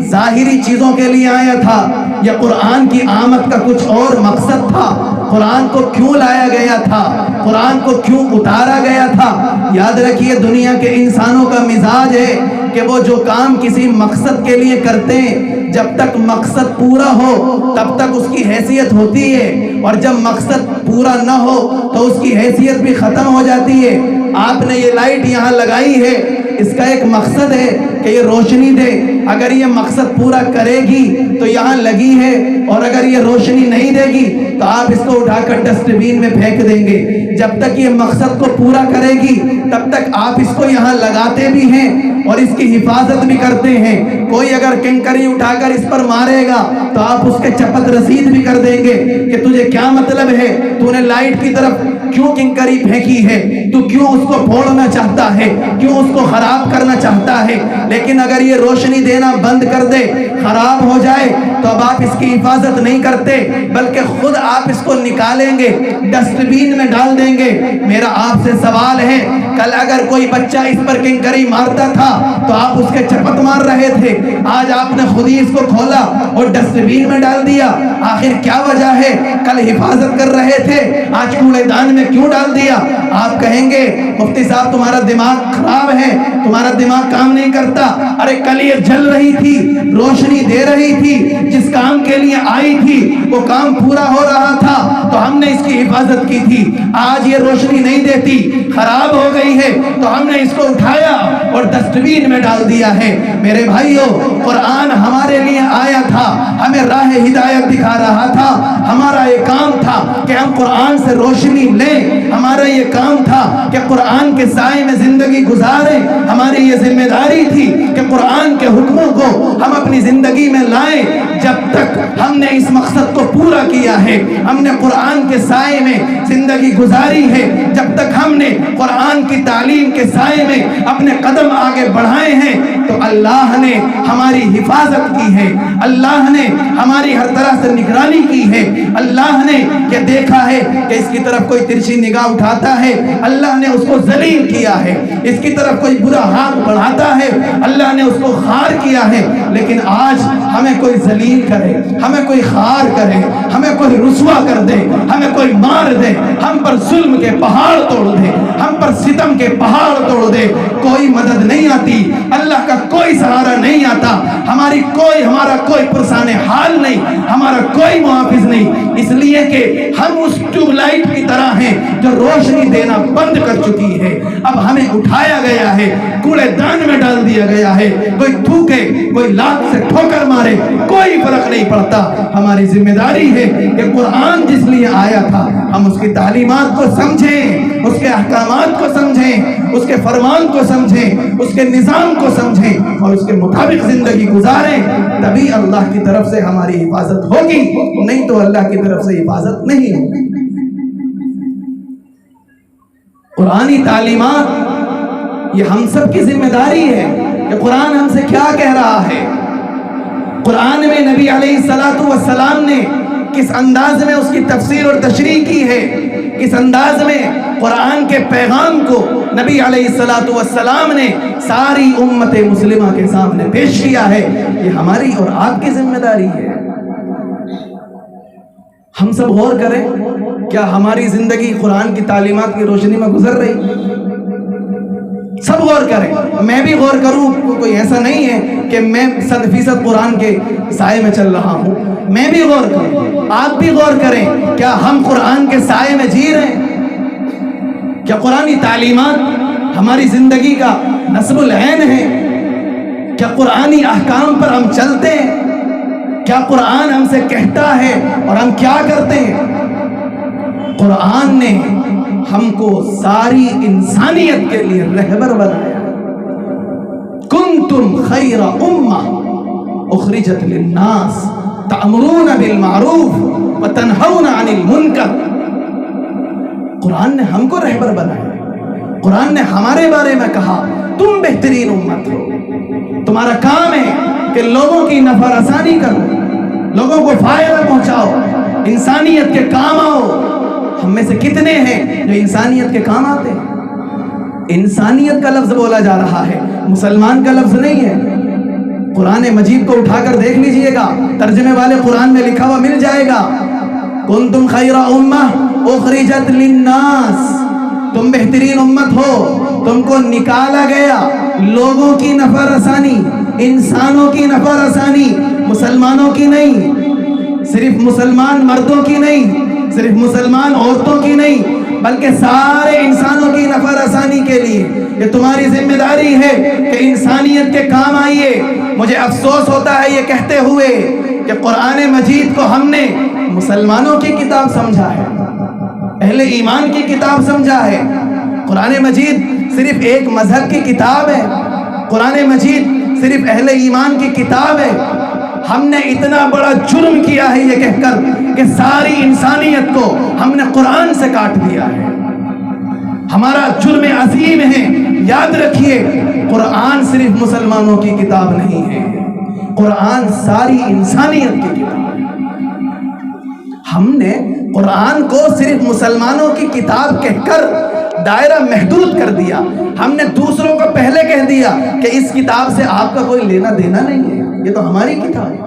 ظاہری چیزوں کے لیے آیا تھا، یا قرآن کی آمد کا کچھ اور مقصد تھا؟ قرآن کو کیوں لایا گیا تھا؟ قرآن کو کیوں اتارا گیا تھا؟ یاد رکھیے دنیا کے انسانوں کا مزاج ہے کہ وہ جو کام کسی مقصد کے لیے کرتے ہیں جب تک مقصد پورا ہو تب تک اس کی حیثیت ہوتی ہے، اور جب مقصد پورا نہ ہو تو اس کی حیثیت بھی ختم ہو جاتی ہے. آپ نے یہ لائٹ یہاں لگائی ہے، اس کا ایک مقصد ہے کہ یہ روشنی دے. اگر یہ مقصد پورا کرے گی تو یہاں لگی ہے، اور اگر یہ روشنی نہیں دے گی تو آپ اس کو اٹھا کر ڈسٹ بین میں پھینک دیں گے. جب تک یہ مقصد کو پورا کرے گی تب تک آپ اس کو یہاں لگاتے بھی ہیں اور اس کی حفاظت بھی کرتے ہیں. کوئی اگر کنکری اٹھا کر اس پر مارے گا تو آپ اس کے چپت رسید بھی کر دیں گے کہ تجھے کیا مطلب ہے، تو نے لائٹ کی طرف کیوں کنکری پھینکی ہے، تو کیوں اس کو پھوڑنا چاہتا ہے، کیوں اس کو خراب کرنا چاہتا ہے. لیکن اگر یہ روشنی دینا بند کر دے، خراب ہو جائے، تو اب آپ اس کی حفاظت نہیں کرتے بلکہ خود آپ اس کو نکالیں گے، ڈسٹ بین میں ڈال دیں گے. میرا آپ سے سوال ہے، کل اگر کوئی بچہ اس پر کنکری مارتا تھا تو آپ اس کے چپت مار رہے تھے، آج آپ نے خود ہی اس کو کھولا اور ڈسٹ بین میں ڈال دیا. آخر کیا وجہ ہے؟ کل حفاظت کر رہے تھے، آج کوڑے دان میں کیوں ڈال دیا؟ آپ کہیں کہیں گے مفتی صاحب تمہارا دماغ خراب ہے, تمہارا دماغ کام نہیں کرتا. ارے کل یہ جل رہی تھی, روشنی دے رہی تھی, جس کام کے لیے آئی تھی وہ کام پورا ہو رہا تھا تو ہم نے اس کی حفاظت کی تھی. آج یہ روشنی نہیں دیتی, خراب ہو گئی ہے, تو ہم نے اس کو اٹھایا اور ڈسٹ بین میں ڈال دیا ہے. میرے بھائیو, قرآن ہمارے لیے آیا تھا, ہمیں راہ ہدایت دکھا رہا تھا. ہمارا یہ کام تھا کہ ہم قرآن سے روشنی لیں, ہمارا یہ کام تھا کہ قرآن کے سائے میں زندگی گزاریں. ہماری یہ ذمہ داری تھی کہ قرآن کے حکموں کو ہم اپنی زندگی میں لائیں. جب تک ہم نے اس مقصد کو پورا کیا ہے, ہم نے قرآن کے سائے میں زندگی گزاری ہے, جب تک ہم نے قرآن کی تعلیم کے سائے میں اپنے قدم آگے بڑھائے ہیں, تو اللہ نے ہماری حفاظت کی ہے, اللہ نے ہماری ہر طرح سے نگرانی کی ہے. اللہ نے یہ دیکھا ہے کہ اس کی طرف کوئی ترچھی نگاہ اٹھاتا ہے, اللہ نے اس کو ذلیل کیا ہے. اس کی طرف کوئی برا ہاتھ بڑھاتا ہے, اللہ نے اس کو خار کیا ہے. لیکن آج ہمیں کوئی ذلیل کرے, ہمیں کوئی خار کرے, ہمیں کوئی رسوا کر دے, ہمیں کوئی مار دے, ہم پر ظلم کے پہاڑ توڑ دے, ہم پر ستم کے پہاڑ توڑ دے, کوئی مدد نہیں آتی, اللہ کا کوئی سہارا نہیں آتا, ہمارا کوئی پرسان حال نہیں, ہمارا کوئی محافظ نہیں. اس لیے کہ ہم اس ٹیوب لائٹ کی طرح ہیں جو روشنی دینا بند کر چکی ہے. اب ہمیں اٹھایا گیا ہے, کوڑے دان میں ڈال دیا گیا ہے. کوئی تھوکے, کوئی لات سے ٹھوکر مارے, کوئی فرق نہیں پڑتا. ہماری ذمہ داری ہے کہ قرآن جس لیے آیا تھا ہم اس کی تعلیمات کو سمجھیں, اس کے احکامات کو سمجھیں, اس کے فرمان کو سمجھیں, اس کے نظام کو سمجھیں اور اس کے مطابق زندگی گزاریں. تبھی اللہ کی طرف سے ہماری حفاظت ہوگی, نہیں تو اللہ کی طرف سے حفاظت نہیں ہوگی. قرآنی تعلیمات یہ ہم سب کی ذمہ داری ہے کہ قرآن ہم سے کیا کہہ رہا ہے. قرآن میں نبی علیہ الصلاۃ والسلام نے کس انداز میں اس کی تفسیر اور تشریح کی ہے, کس انداز میں قرآن کے پیغام کو نبی علیہ الصلاۃ والسلام نے ساری امت مسلمہ کے سامنے پیش کیا ہے. یہ ہماری اور آپ کی ذمہ داری ہے. ہم سب غور کریں, کیا ہماری زندگی قرآن کی تعلیمات کی روشنی میں گزر رہی؟ سب غور کریں, میں بھی غور کروں. کوئی ایسا نہیں ہے کہ میں 100% قرآن کے سائے میں چل رہا ہوں. میں بھی غور کروں, آپ بھی غور کریں, کیا ہم قرآن کے سائے میں جی رہے ہیں؟ کیا قرآنی تعلیمات ہماری زندگی کا نصب العین ہے؟ کیا قرآنی احکام پر ہم چلتے ہیں؟ کیا قرآن ہم سے کہتا ہے اور ہم کیا کرتے ہیں؟ قرآن نے ہم کو ساری انسانیت کے لیے رہبر بنایا. کنتم خیر امہ اخرجت للناس تأمرون بالمعروف وتنہون عن المنکر. قرآن نے ہم کو رہبر بنایا. قرآن نے ہمارے بارے میں کہا تم بہترین امت ہو, تمہارا کام ہے کہ لوگوں کی نفع رسانی کرو, لوگوں کو فائدہ پہنچاؤ, انسانیت کے کام آؤ. ہم میں سے کتنے ہیں جو انسانیت کے کام آتے ہیں؟ انسانیت کا لفظ بولا جا رہا ہے, مسلمان کا لفظ نہیں ہے. قرآن مجید کو اٹھا کر دیکھ لیجئے گا, ترجمے والے قرآن میں لکھا ہوا مل جائے گا, کنتم خیر امہ اخرجت للناس, تم بہترین امت ہو, تم کو نکالا گیا لوگوں کی نفع رسانی, انسانوں کی نفع رسانی, مسلمانوں کی نہیں, صرف مسلمان مردوں کی نہیں, صرف مسلمان عورتوں کی نہیں, بلکہ سارے انسانوں کی نفع رسانی کے لیے. یہ تمہاری ذمہ داری ہے کہ انسانیت کے کام آئیے. مجھے افسوس ہوتا ہے یہ کہتے ہوئے کہ قرآن مجید کو ہم نے مسلمانوں کی کتاب سمجھا ہے, اہل ایمان کی کتاب سمجھا ہے. قرآن مجید صرف ایک مذہب کی کتاب ہے, قرآن مجید صرف اہل ایمان کی کتاب ہے. ہم نے اتنا بڑا جرم کیا ہے یہ کہہ کر کہ ساری انسانیت کو ہم نے قرآن سے کاٹ دیا ہے. ہمارا جرم عظیم ہے. یاد رکھیے, قرآن صرف مسلمانوں کی کتاب نہیں ہے, قرآن ساری انسانیت کی کتاب ہے. ہم نے قرآن کو صرف مسلمانوں کی کتاب کہہ کر دائرہ محدود کر دیا. ہم نے دوسروں کو پہلے کہہ دیا کہ اس کتاب سے آپ کا کوئی لینا دینا نہیں ہے, یہ تو ہماری کتاب ہے.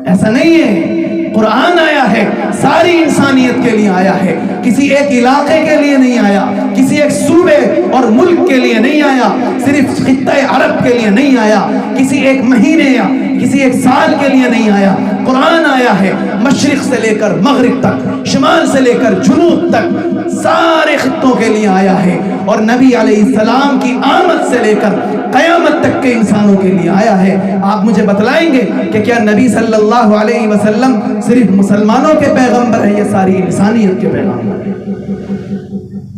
ایسا نہیں ہے. قرآن آیا ہے ساری انسانیت کے لیے آیا ہے، کسی ایک علاقے کے لیے نہیں آیا، کسی ایک صوبے اور ملک کے لیے نہیں آیا، صرف خطہ عرب کے لیے نہیں آیا، کسی ایک مہینے یا کسی ایک سال کے لیے نہیں آیا۔ قرآن آیا ہے مشرق سے لے کر مغرب تک، شمال سے لے کر جنوب تک، سارے خطوں کے لیے آیا ہے، اور نبی علیہ السلام کی آمد سے لے کر قیامت تک کے انسانوں کے لیے آیا ہے۔ آپ مجھے بتلائیں گے کہ کیا نبی صلی اللہ علیہ وسلم صرف مسلمانوں کے پیغمبر ہیں یا ساری انسانیت کے پیغمبر ہیں؟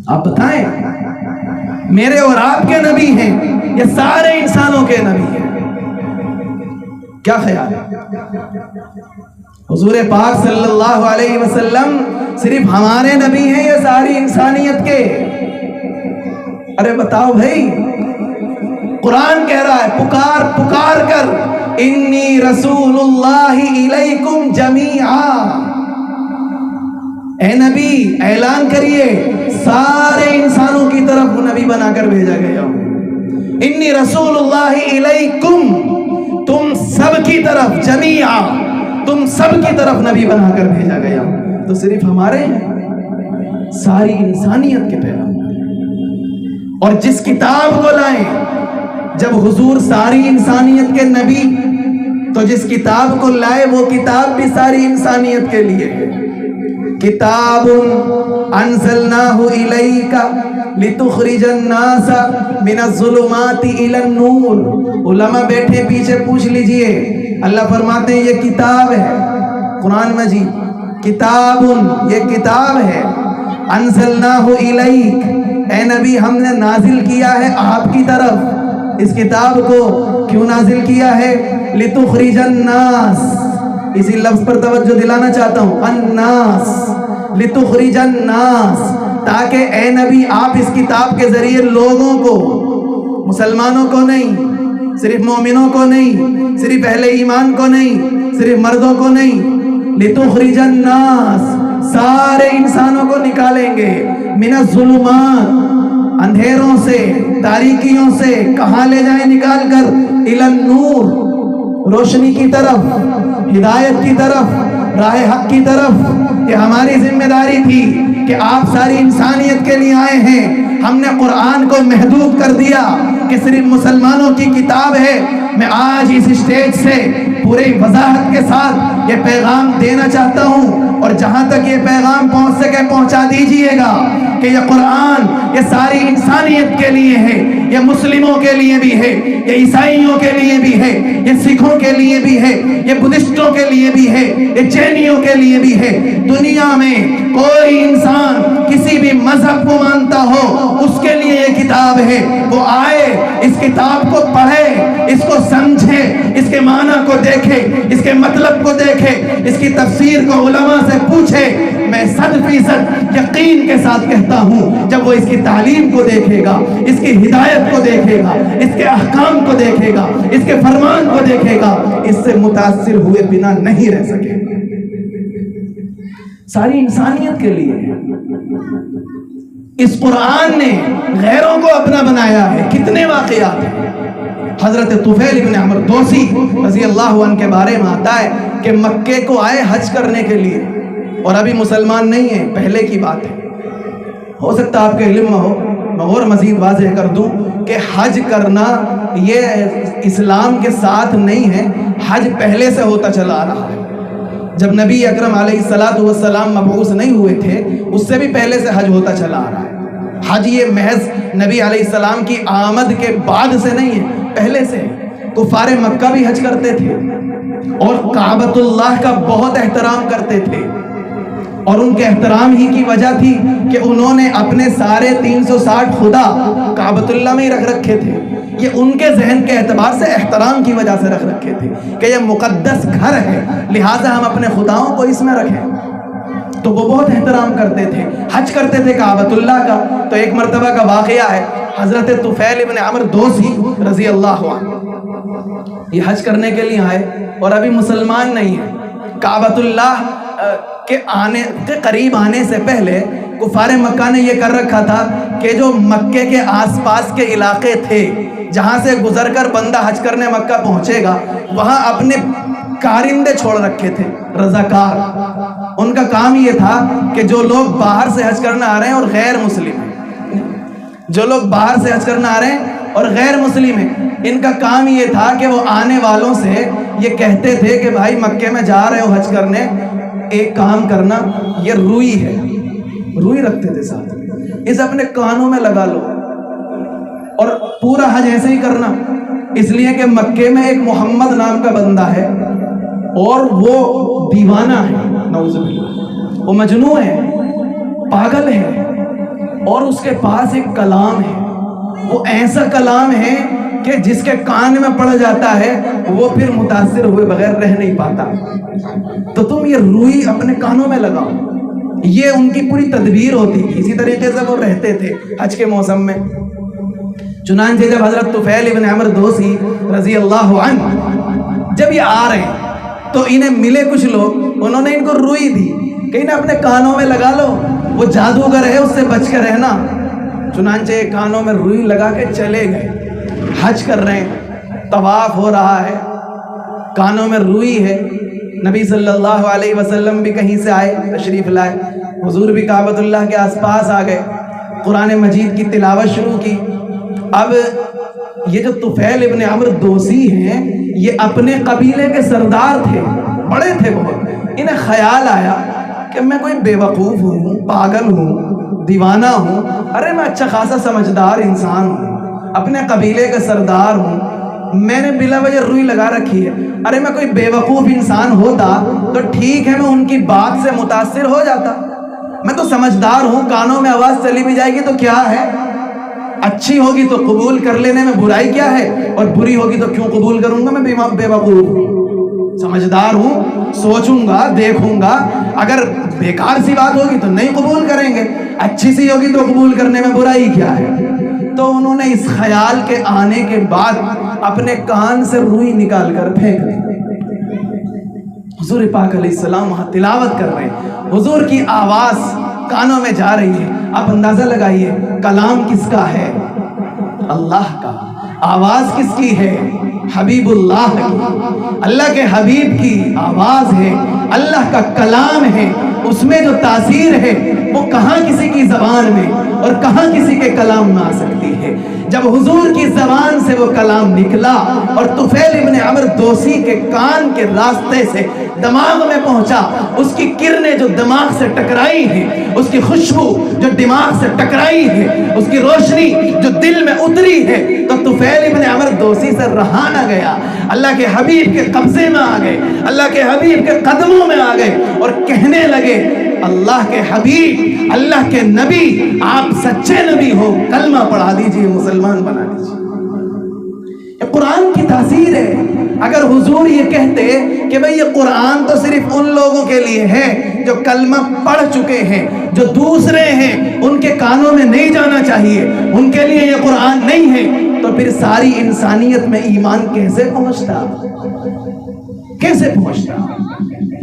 آپ بتائیں، میرے اور آپ کے نبی ہیں یا سارے انسانوں کے نبی ہیں؟ کیا خیال ہے؟ حضور پاک صلی اللہ علیہ وسلم صرف ہمارے نبی ہیں یا ساری انسانیت کے؟ ارے بتاؤ بھائی، قرآن کہہ رہا ہے پکار پکار کر، انی رسول اللہ الیکم جمیعا، اے نبی اعلان کریے سارے انسانوں کی طرف نبی بنا کر بھیجا گیا ہوں، انی رسول اللہ الیکم، تم سب کی طرف، جمیعا تم سب کی طرف نبی بنا کر بھیجا گیا ہوں۔ تو صرف ہمارے ہیں؟ ساری انسانیت کے پیغمبر، اور جس کتاب کو لائیں، جب حضور ساری انسانیت کے نبی، تو جس کتاب کو لائے وہ کتاب بھی ساری انسانیت کے لیے ہے۔ کتاب انزلناہ الیک لتخرج الناس من الظلمات الی النور۔ علماء بیٹھے پیچھے پوچھ لیجئے، اللہ فرماتے ہیں یہ کتاب ہے، قرآن مجید کتاب، یہ کتاب ہے، انزلناہ الیک، اے نبی ہم نے نازل کیا ہے آپ کی طرف۔ اس کتاب کو کیوں نازل کیا ہے؟ لتخرج الناس، اسی لفظ پر توجہ دلانا چاہتا ہوں، الناس، لتخرج الناس، تاکہ اے نبی آپ اس کتاب کے ذریعے لوگوں کو، مسلمانوں کو نہیں، صرف مومنوں کو نہیں، صرف اہل ایمان کو نہیں، صرف مردوں کو نہیں، لتخرج الناس، سارے انسانوں کو نکالیں گے، من الظلمات، اندھیروں سے، تاریکیوں سے، کہاں لے جائیں نکال کر، الی النور، روشنی کی طرف، ہدایت کی طرف، راہ حق کی طرف۔ یہ ہماری ذمہ داری تھی کہ آپ ساری انسانیت کے لیے آئے ہیں، ہم نے قرآن کو محدود کر دیا کہ صرف مسلمانوں کی کتاب ہے۔ میں آج اس اسٹیج سے پوری وضاحت کے ساتھ یہ پیغام دینا چاہتا ہوں، اور جہاں تک یہ پیغام پہنچ سکے پہنچا دیجئے گا کہ یہ قرآن یہ ساری انسانیت کے لیے ہے، یہ مسلموں کے لیے بھی ہے، یہ عیسائیوں کے لیے بھی ہے، یہ سکھوں کے لیے بھی ہے، یہ بدھسٹوں کے لیے بھی ہے، یہ جینیوں کے لیے بھی ہے۔ دنیا میں کوئی انسان کسی بھی مذہب کو مانتا ہو اس کے لیے یہ کتاب ہے، وہ آئے اس کتاب کو پڑھے، اس کو سمجھے، اس کے معنی کو دیکھے، اس کے مطلب کو دیکھے، اس کی تفسیر کو علماء سے پوچھے۔ میں 100% یقین کے ساتھ کہتا ہوں جب وہ اس کی تعلیم کو دیکھے گا، اس کی ہدایت کو دیکھے گا، اس کے احکام کو دیکھے گا، اس کے فرمان کو دیکھے گا، اس سے متاثر ہوئے بنا نہیں رہ سکے گا۔ ساری انسانیت کے لیے اس قرآن نے غیروں کو اپنا بنایا ہے۔ کتنے واقعات ہیں۔ حضرت طفیل ابن عمرو دوسی رضی اللہ عنہ کے بارے میں آتا ہے کہ مکے کو آئے حج کرنے کے لیے، اور ابھی مسلمان نہیں ہیں، پہلے کی بات ہے، ہو سکتا آپ کے علم میں ہو، میں اور مزید واضح کر دوں کہ حج کرنا یہ اسلام کے ساتھ نہیں ہے، حج پہلے سے ہوتا چلا آ رہا ہے۔ جب نبی اکرم علیہ السلام مبعوث نہیں ہوئے تھے اس سے بھی پہلے سے حج ہوتا چلا آ رہا ہے۔ حج یہ محض نبی علیہ السلام کی آمد کے بعد سے نہیں ہے، پہلے سے۔ کفار مکہ بھی حج کرتے تھے اور کعبۃ اللہ کا بہت احترام کرتے تھے، اور ان کے احترام ہی کی وجہ تھی کہ انہوں نے اپنے سارے 360 خدا کعبۃ اللہ میں ہی رکھ رکھے تھے۔ یہ ان کے ذہن کے اعتبار سے احترام کی وجہ سے رکھ رکھے تھے کہ یہ مقدس گھر ہے، لہٰذا ہم اپنے خداؤں کو اس میں رکھیں۔ تو وہ بہت احترام کرتے تھے، حج کرتے تھے کعبۃ اللہ کا۔ تو ایک مرتبہ کا واقعہ ہے، حضرت طفیل ابن عمرو دوسی رضی اللہ عنہ یہ حج کرنے کے لیے آئے اور ابھی مسلمان نہیں ہیں۔ کعبۃ اللہ کے قریب آنے سے پہلے کفار مکہ نے یہ کر رکھا تھا کہ جو مکے کے آس پاس کے علاقے تھے جہاں سے گزر کر بندہ حج کرنے مکہ پہنچے گا، وہاں اپنے کارندے چھوڑ رکھے تھے، رضاکار. ان کا کام یہ تھا کہ جو لوگ باہر سے حج کرنا آ رہے ہیں اور غیر مسلم ہیں، جو لوگ باہر سے حج کرنا آ رہے ہیں اور غیر مسلم ہیں، ان کا کام یہ تھا کہ وہ آنے والوں سے یہ کہتے تھے کہ بھائی مکے میں جا رہے ہو حج کرنے، ایک کام کرنا، یہ روئی ہے، روئی رکھتے تھے ساتھ، اسے اپنے کانوں میں لگا لو اور پورا حج ایسے ہی کرنا. اس لیے کہ مکے میں ایک محمد نام کا بندہ ہے اور وہ دیوانہ ہے، نعوذ باللہ، وہ مجنون ہے، پاگل ہے، اور اس کے پاس ایک کلام ہے، وہ ایسا کلام ہے کہ جس کے کان میں پڑ جاتا ہے وہ پھر متاثر ہوئے بغیر رہ نہیں پاتا. تو تم یہ روئی اپنے کانوں میں لگاؤ. یہ ان کی پوری تدبیر ہوتی تھی. اسی طریقے سے وہ رہتے تھے حج کے موسم میں. چنانچہ جب حضرت طفیل ابن عمرو دوسی رضی اللہ عنہ جب یہ آ رہے ہیں تو انہیں ملے کچھ لوگ، انہوں نے ان کو روئی دی کہ انہیں اپنے کانوں میں لگا لو، وہ جادوگر ہے، اس سے بچ کے رہنا. چنانچہ کانوں میں روئی لگا کے چلے گئے. حج کر رہے ہیں، طواف ہو رہا ہے، کانوں میں روئی ہے. نبی صلی اللہ علیہ وسلم بھی کہیں سے آئے، تشریف لائے، حضور بھی کعبۃ اللہ کے آس پاس آ گئے، قرآن مجید کی تلاوت شروع کی. اب یہ جو طفیل ابن عمرو دوسی ہیں، یہ اپنے قبیلے کے سردار تھے، بڑے تھے بہت. انہیں خیال آیا کہ میں کوئی بے وقوف ہوں، پاگل ہوں، دیوانہ ہوں، ارے میں اچھا خاصا سمجھدار انسان ہوں، اپنے قبیلے کا سردار ہوں، میں نے بلا وجہ روئی لگا رکھی ہے. ارے میں کوئی بے وقوف انسان ہوتا تو ٹھیک ہے، میں ان کی بات سے متاثر ہو جاتا، میں تو سمجھدار ہوں، کانوں میں آواز چلی بھی جائے گی تو کیا ہے، اچھی ہوگی تو قبول کر لینے میں برائی کیا ہے، اور بری ہوگی تو کیوں قبول کروں گا، میں بے وقوف ہوں، سمجھدار ہوں، سوچوں گا، دیکھوں گا، اگر بیکار سی بات ہوگی تو نہیں قبول کریں گے، اچھی سی ہوگی تو قبول کرنے میں برائی کیا ہے. تو انہوں نے اس خیال کے آنے کے بعد اپنے کان سے روئی نکال کر پھینک دی. حضور پاک علیہ السلام وہاں تلاوت کر رہے ہیں، حضور کی آواز کانوں میں جا رہی ہے. آپ اندازہ لگائیے کلام کس کا ہے، اللہ کا. آواز کس کی ہے، حبیب اللہ کی، اللہ کے حبیب کی آواز ہے، اللہ کا کلام ہے. اس میں جو تاثیر ہے وہ کہاں کسی کی زبان میں اور کہاں کسی کے کلام میں آ سکتی ہے. جب حضور کی زبان سے وہ کلام نکلا اور طفیل ابن عمرو دوسی کے کان کے راستے سے دماغ میں پہنچا، اس کی کرنیں جو دماغ سے ٹکرائی ہیں، اس کی خوشبو جو دماغ سے ٹکرائی ہے، اس کی روشنی جو دل میں اتری ہے، تو طفیل ابن عمرو دوسی سے رہا نہ گیا. اللہ کے حبیب کے قبضے میں آ گئے، اللہ کے حبیب کے قدموں میں آ گئے اور کہنے لگے، اللہ کے حبیب، اللہ کے نبی، آپ سچے نبی ہو، کلمہ پڑھا دیجئے، مسلمان بنا دیجئے. یہ قرآن کی تاثیر ہے. اگر حضور یہ کہتے کہ بھئی یہ قرآن تو صرف ان لوگوں کے لیے ہے جو کلمہ پڑھ چکے ہیں، جو دوسرے ہیں ان کے کانوں میں نہیں جانا چاہیے، ان کے لیے یہ قرآن نہیں ہے، تو پھر ساری انسانیت میں ایمان کیسے پہنچتا، کیسے پہنچتا؟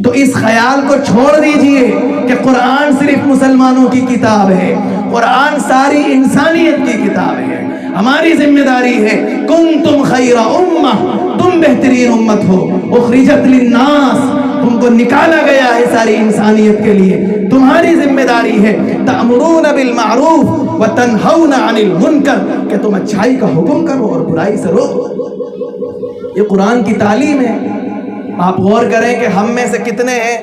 تو اس خیال کو چھوڑ دیجئے کہ قرآن صرف مسلمانوں کی کتاب ہے. قرآن ساری انسانیت کی کتاب ہے. ہماری ذمہ داری ہے، کنتم خیر امہ، تم بہترین امت ہو، اخرجت للناس، تم کو نکالا گیا ہے ساری انسانیت کے لیے. تمہاری ذمہ داری ہے تأمرون بالمعروف وتنہون عن المنکر، کہ تم اچھائی کا حکم کرو اور برائی سے روکو. یہ قرآن کی تعلیم ہے. آپ غور کریں کہ ہم میں سے کتنے ہیں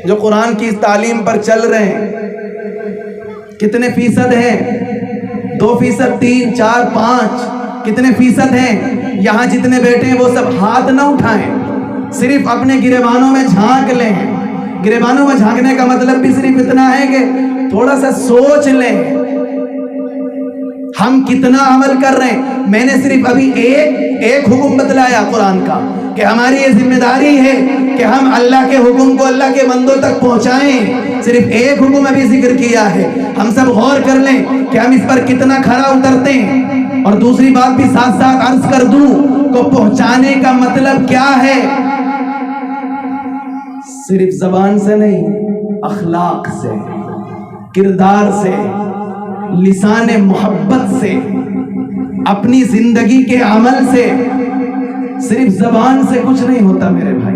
جو قرآن کی تعلیم پر چل رہے ہیں؟ کتنے فیصد ہیں؟ 2%، 3، 4، 5؟ کتنے فیصد ہیں؟ یہاں جتنے بیٹھے ہیں وہ سب ہاتھ نہ اٹھائیں، صرف اپنے گریبانوں میں جھانک لیں. گریبانوں میں جھانکنے کا مطلب بھی صرف اتنا ہے کہ تھوڑا سا سوچ لیں ہم کتنا عمل کر رہے ہیں. میں نے صرف ابھی ایک حکم بتلایا قرآن کا کہ ہماری یہ ذمہ داری ہے کہ ہم اللہ کے حکم کو اللہ کے بندوں تک پہنچائیں. صرف ایک حکم ابھی ذکر کیا ہے. ہم سب غور کر لیں کہ ہم اس پر کتنا کھرا اترتے ہیں. اور دوسری بات بھی ساتھ ساتھ عرض کر دوں کو پہنچانے کا مطلب کیا ہے؟ صرف زبان سے نہیں، اخلاق سے، کردار سے، لسان محبت سے، اپنی زندگی کے عمل سے. صرف زبان سے کچھ نہیں ہوتا میرے بھائی.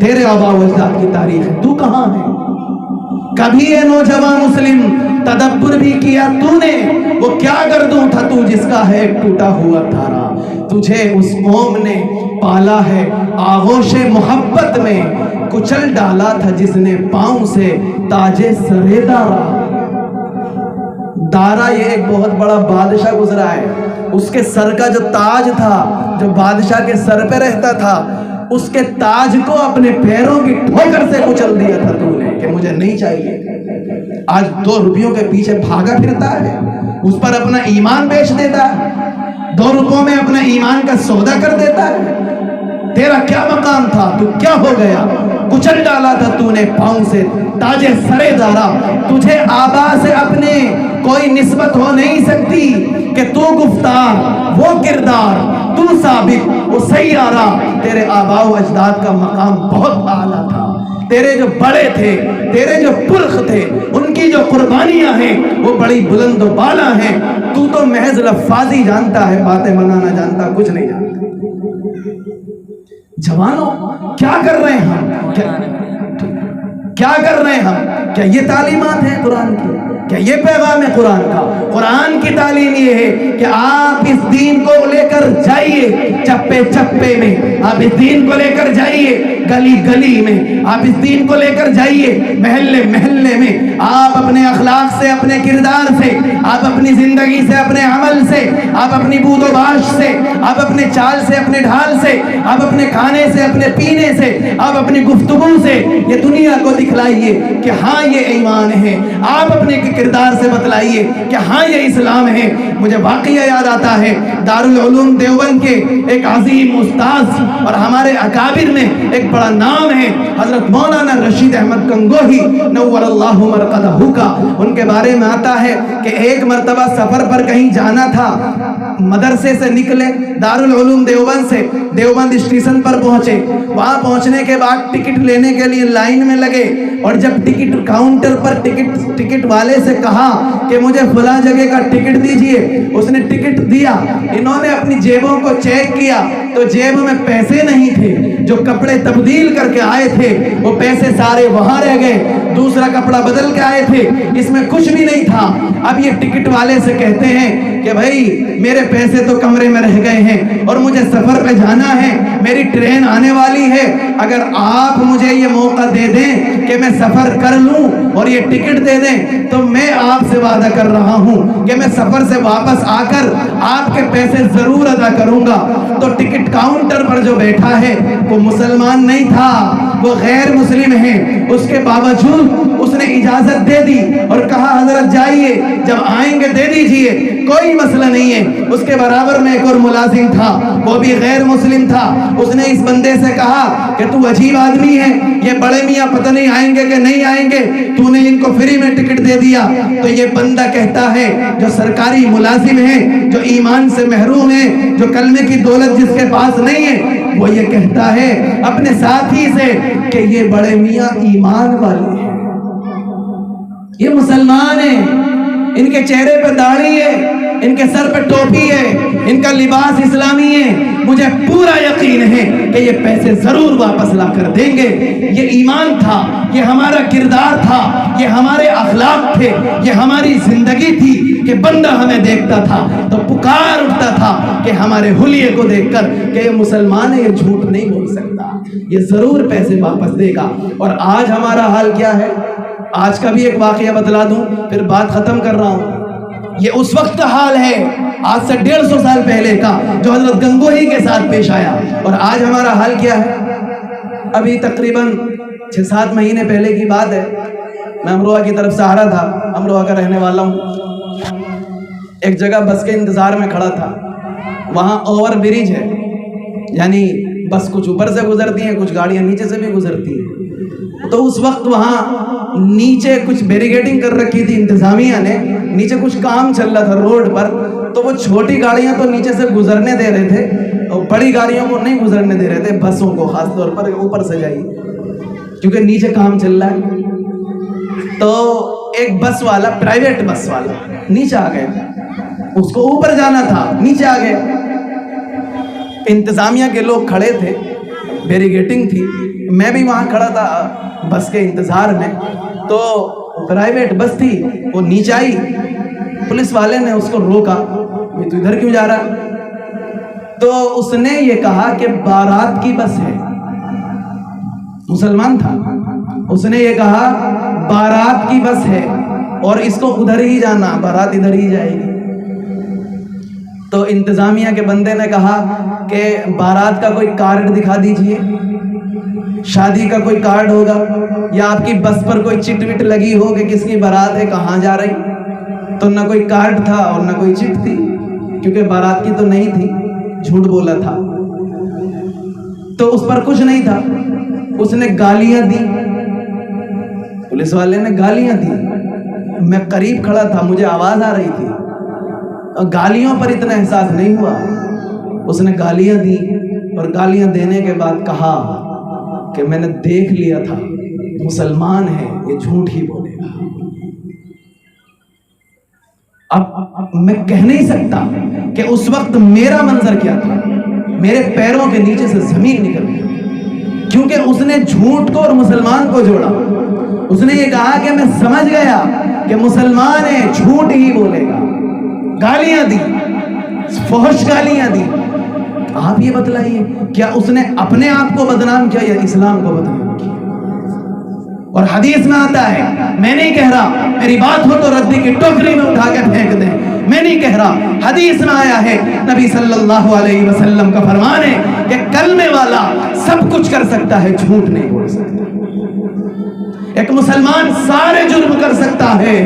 تیرے آبا و اجداد کی تاریخ ہے، تو کہاں ہے؟ کبھی اے نوجوان مسلم تدبر بھی کیا تو نے؟ وہ کیا گردوں تھا تو جس کا ہے ایک ٹوٹا ہوا تارا، تجھے اس قوم نے پالا ہے آغوش محبت میں، کچل ڈالا تھا جس نے پاؤں سے تاج سرے دارا۔ دارا یہ ایک بہت بڑا بادشاہ گزرا ہے، اس کے سر کا جو تاج تھا، جو بادشاہ کے سر پہ رہتا تھا، اس کے تاج کو اپنے پیروں کی ٹھوکر سے کچل دیا تھا تو نے کہ مجھے نہیں چاہیے۔ آج 2 روپیوں کے پیچھے بھاگا پھرتا ہے، اس پر اپنا ایمان بیچ دیتا ہے، 2 روپوں میں اپنا ایمان کا سودا کر دیتا ہے۔ تیرا کیا مقام تھا؟ تو کیا ہو گیا؟ کچل ڈالا تھا تو نے پاؤں سے تاج سرے دارا۔ تجھے آبا سے اپنے کوئی نسبت ہو نہیں سکتی کہ تو گفتار وہ کردار، تو ثابت وہ سیارہ۔ تیرے آبا و اجداد کا مقام بہت اعلیٰ تھا، تیرے جو بڑے تھے، تیرے جو پرخ تھے، ان کی جو قربانیاں ہیں وہ بڑی بلند و بالا ہیں۔ تو محض لفاظی جانتا ہے، باتیں بنانا جانتا، کچھ نہیں جانتا۔ جوانوں کیا کر رہے ہیں ہم؟ کیا کر رہے ہیں ہم؟ کیا یہ تعلیمات ہیں قرآن کی؟ کیا یہ پیغام ہے قرآن کا؟ قرآن کی تعلیم یہ ہے کہ آپ اس دین کو لے کر جائیے چپے چپے میں، آپ اس دین کو لے کر جائیے گلی گلی میں، آپ اس دین کو لے کر جائیے محلے محلے میں۔ آپ اپنے اخلاق سے، اپنے کردار سے، آپ اپنی زندگی سے، اپنے عمل سے، آپ اپنی بود و باش سے، آپ اپنے چال سے، اپنے ڈھال سے، آپ اپنے کھانے سے، اپنے پینے سے، آپ اپنی گفتگو سے یہ دنیا کو دکھلائیے کہ ہاں یہ ایمان ہے۔ آپ اپنے کردار سے بتلائیے کہ ہاں یہ اسلام ہے۔ مجھے واقعہ یاد آتا ہے دارالعلوم دیوبند کے ایک عظیم استاذ اور ہمارے اکابر میں ایک بڑا نام ہے حضرت مولانا رشید احمد گنگوہی نور اللہ مرقدہ کا۔ ان کے بارے میں آتا ہے کہ ایک مرتبہ سفر پر کہیں جانا تھا، مدرسے سے نکلے دارالعلوم دیوبند سے، دیوبند اسٹیشن پر پہنچے، وہاں پہنچنے کے بعد ٹکٹ لینے کے لیے لائن میں لگے، اور جب ٹکٹ کاؤنٹر پر ٹکٹ والے سے کہا کہ مجھے فلاں جگہ کا ٹکٹ دیجئے، اس نے ٹکٹ دیا۔ انہوں نے اپنی جیبوں کو چیک کیا تو جیب میں پیسے نہیں تھے، جو کپڑے تبدیل کر کے آئے تھے وہ پیسے سارے وہاں رہ گئے، دوسرا کپڑا بدل کے آئے تھے، اس میں کچھ بھی نہیں تھا۔ اب یہ ٹکٹ والے سے کہتے ہیں کہ بھائی میرے پیسے تو کمرے میں رہ گئے ہیں اور مجھے سفر پہ جانا ہے، میری ٹرین آنے والی ہے، اگر آپ مجھے یہ موقع دے دیں کہ میں سفر کر لوں اور یہ ٹکٹ دے دیں تو میں آپ سے وعدہ کر رہا ہوں کہ میں سفر سے واپس آ کر آپ کے پیسے ضرور ادا کروں گا۔ تو ٹکٹ کاؤنٹر پر جو بیٹھا ہے وہ مسلمان نہیں تھا، وہ غیر مسلم ہے، اس کے باوجود اس نے اجازت دے دی اور کہا حضرت جائیے، جب آئیں گے دے دیجئے، کوئی مسئلہ نہیں ہے۔ اس کے برابر میں ایک اور ملازم تھا، وہ بھی غیر مسلم تھا، اس نے اس بندے سے کہا کہ تو عجیب آدمی ہے، یہ بڑے میاں پتہ نہیں آئیں گے کہ نہیں آئیں گے، تو نے ان کو فری میں ٹکٹ دے دیا۔ تو یہ بندہ کہتا ہے جو سرکاری ملازم ہے، جو ایمان سے محروم ہے، جو کلمے کی دولت جس کے پاس نہیں ہے، وہ یہ کہتا ہے اپنے ساتھی سے کہ یہ بڑے میاں ایمان والے ہیں، یہ مسلمان ہیں، ان کے چہرے پہ داڑھی ہے، ان کے سر پہ ٹوپی ہے، ان کا لباس اسلامی ہے، مجھے پورا یقین ہے کہ یہ پیسے ضرور واپس لا کر دیں گے۔ یہ ایمان تھا، یہ ہمارا کردار تھا، یہ ہمارے اخلاق تھے، یہ ہماری زندگی تھی کہ بندہ ہمیں دیکھتا تھا تو پکار اٹھتا تھا کہ ہمارے حلیے کو دیکھ کر کہ یہ مسلمان ہے، یہ جھوٹ نہیں بول سکتا، یہ ضرور پیسے واپس دے گا۔ اور آج ہمارا حال کیا ہے؟ آج کا بھی ایک واقعہ بتلا دوں پھر بات ختم کر رہا ہوں۔ یہ اس وقت کا حال ہے، آج سے 150 سال پہلے کا، جو حضرت گنگوہی کے ساتھ پیش آیا۔ اور آج ہمارا حال کیا ہے؟ ابھی تقریباً 6-7 مہینے پہلے کی بات ہے، میں امروہہ کی طرف سے آ رہا تھا، امروہہ کا رہنے والا ہوں۔ ایک جگہ بس کے انتظار میں کھڑا تھا، وہاں اوور برج ہے، یعنی بس کچھ اوپر سے گزرتی ہیں، کچھ گاڑیاں نیچے سے بھی گزرتی ہیں۔ تو اس وقت وہاں نیچے کچھ بیریگیڈنگ کر رکھی تھی انتظامیہ نے، نیچے کچھ کام چل رہا تھا روڈ پر، تو وہ چھوٹی گاڑیاں تو نیچے سے گزرنے دے رہے تھے اور بڑی گاڑیوں کو نہیں گزرنے دے رہے تھے، بسوں کو خاص طور پر اوپر سے جائیے کیونکہ نیچے کام چل رہا ہے۔ تو ایک بس والا، پرائیویٹ بس والا نیچے آ گیا، اس کو اوپر جانا تھا، نیچے آ گیا۔ انتظامیہ کے لوگ کھڑے تھے، بیریگیڈنگ تھی، میں بھی وہاں کھڑا تھا بس کے انتظار میں، تو پرائیویٹ بس تھی، وہ نیچے آئی، پولیس والے نے اس کو روکا، یہ تو ادھر کیوں جا رہا ہے؟ تو اس نے یہ کہا کہ بارات کی بس ہے، مسلمان تھا، اس نے یہ کہا بارات کی بس ہے اور اس کو ادھر ہی جانا، بارات ادھر ہی جائے گی۔ تو انتظامیہ کے بندے نے کہا کہ بارات کا کوئی کارڈ دکھا دیجئے، شادی کا کوئی کارڈ ہوگا یا آپ کی بس پر کوئی چٹ وٹ لگی ہو کہ کس کی بارات ہے، کہاں جا رہی؟ تو نہ کوئی کارڈ تھا اور نہ کوئی چٹ تھی، کیونکہ بارات کی تو نہیں تھی، جھوٹ بولا تھا، تو اس پر کچھ نہیں تھا۔ اس نے گالیاں دی، پولیس والے نے گالیاں دی، میں قریب کھڑا تھا، مجھے آواز آ رہی تھی، گالیوں پر اتنا احساس نہیں ہوا۔ اس نے گالیاں دی اور گالیاں دینے کے بعد کہا کہ میں نے دیکھ لیا تھا، مسلمان ہے، یہ جھوٹ ہی بولے گا۔ اب میں کہہ نہیں سکتا کہ اس وقت میرا منظر کیا تھا، میرے پیروں کے نیچے سے زمین نکل گئی، کیونکہ اس نے جھوٹ کو اور مسلمان کو جوڑا۔ اس نے یہ کہا کہ میں سمجھ گیا کہ مسلمان ہے، جھوٹ ہی بولے گا، گالیاں دی، فحش گالیاں دی۔ آپ یہ بتلائیے کیا اس نے اپنے آپ کو بدنام کیا یا اسلام کو بدنام کیا؟ اور حدیث میں آتا ہے، میں نہیں کہہ رہا، میری بات ہو تو ردی کی ٹوکری میں اٹھا کے پھینک دیں، میں نہیں کہہ رہا، حدیث میں آیا ہے، نبی صلی اللہ علیہ وسلم کا فرمان ہے کہ کلمے والا سب کچھ کر سکتا ہے، جھوٹ نہیں بول سکتا۔ ایک مسلمان سارے جرم کر سکتا ہے،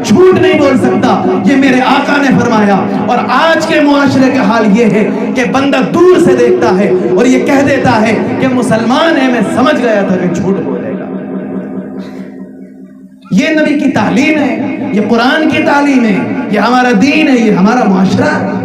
جھوٹ نہیں بول سکتا، یہ میرے آقا نے فرمایا۔ اور آج کے معاشرے کا حال یہ ہے کہ بندہ دور سے دیکھتا ہے اور یہ کہہ دیتا ہے کہ مسلمان ہے، میں سمجھ گیا تھا کہ جھوٹ بولے گا۔ یہ نبی کی تعلیم ہے، یہ قرآن کی تعلیم ہے، یہ ہمارا دین ہے، یہ ہمارا معاشرہ ہے۔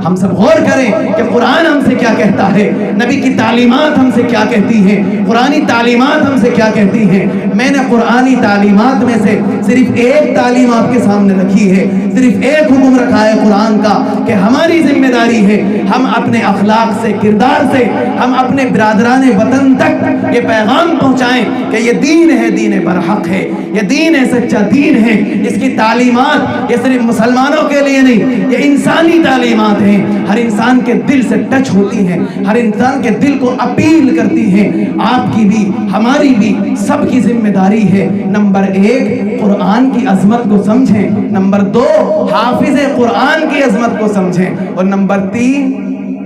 ہم سب غور کریں کہ قرآن ہم سے کیا کہتا ہے، نبی کی تعلیمات ہم سے کیا کہتی ہیں، قرآنی تعلیمات ہم سے کیا کہتی ہیں۔ میں نے قرآنی تعلیمات میں سے صرف ایک تعلیم آپ کے سامنے رکھی ہے، صرف ایک حکم رکھا ہے قرآن کا کہ ہماری ذمہ داری ہے ہم اپنے اخلاق سے، کردار سے، ہم اپنے برادران وطن تک یہ پیغام پہنچائیں کہ یہ دین ہے، دین برحق ہے، یہ دین ہے، سچا دین ہے۔ اس کی تعلیمات یہ صرف مسلمانوں کے لیے نہیں، یہ انسانی تعلیمات ہیں، ہر انسان کے دل سے ٹچ ہوتی ہیں، ہر انسان کے دل کو اپیل کرتی ہیں۔ آپ کی بھی، ہماری بھی، سب کی ذمہ داری ہے، نمبر 1 قرآن کی عظمت کو سمجھیں، نمبر 2 حافظ قرآن کی عظمت کو سمجھیں، اور نمبر 3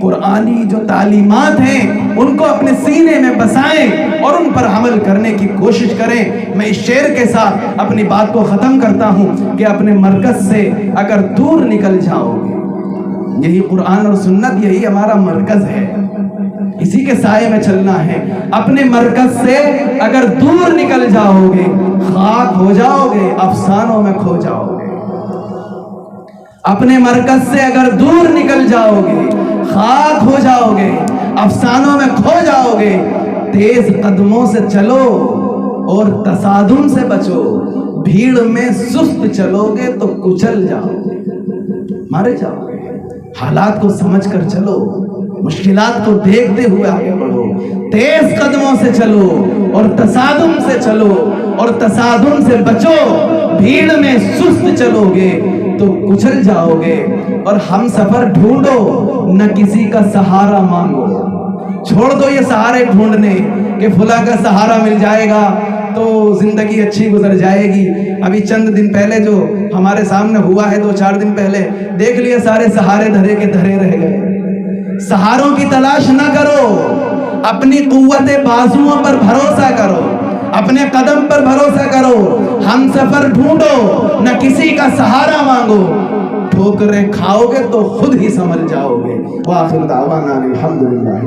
قرآنی جو تعلیمات ہیں ان کو اپنے سینے میں بسائیں اور ان پر عمل کرنے کی کوشش کریں۔ میں اس شعر کے ساتھ اپنی بات کو ختم کرتا ہوں کہ اپنے مرکز سے اگر دور نکل جاؤ گے، یہی قرآن اور سنت، یہی ہمارا مرکز ہے، اسی کے سائے میں چلنا ہے۔ اپنے مرکز سے اگر دور نکل جاؤ گے، خاک ہو جاؤ گے، افسانوں میں کھو جاؤ گے۔ اپنے مرکز سے اگر دور نکل جاؤ گے، خاک ہو جاؤ گے، افسانوں میں کھو جاؤ گے۔ تیز قدموں سے چلو اور تصادم سے بچو، بھیڑ میں سست چلو گے تو کچل جاؤ گے، مارے جاؤ گے۔ حالات کو سمجھ کر چلو، مشکلات کو دیکھتے ہوئے آگے بڑھو، تیز قدموں سے چلو اور تصادم سے چلو اور تصادم سے بچو، بھیڑ میں سست چلو گے تو کچل جاؤ گے۔ اور ہم سفر ڈھونڈو، نہ کسی کا سہارا مانگو۔ چھوڑ دو یہ سہارے ڈھونڈنے کہ فلاں کا سہارا مل جائے گا تو زندگی اچھی گزر جائے گی۔ ابھی چند دن پہلے جو ہمارے سامنے ہوا ہے، 2-4 دن پہلے دیکھ لیا، سارے سہارے دھرے کے دھرے رہ گئے۔ سہاروں کی تلاش نہ کرو، اپنی قوت بازوؤں پر بھروسہ کرو، اپنے قدم پر بھروسہ کرو، ہم سفر ڈھونڈو، نہ کسی کا سہارا مانگو۔ ٹھوکریں کھاؤ گے تو خود ہی سنبھل جاؤ گے۔ وآخر دعوانا الحمدللہ۔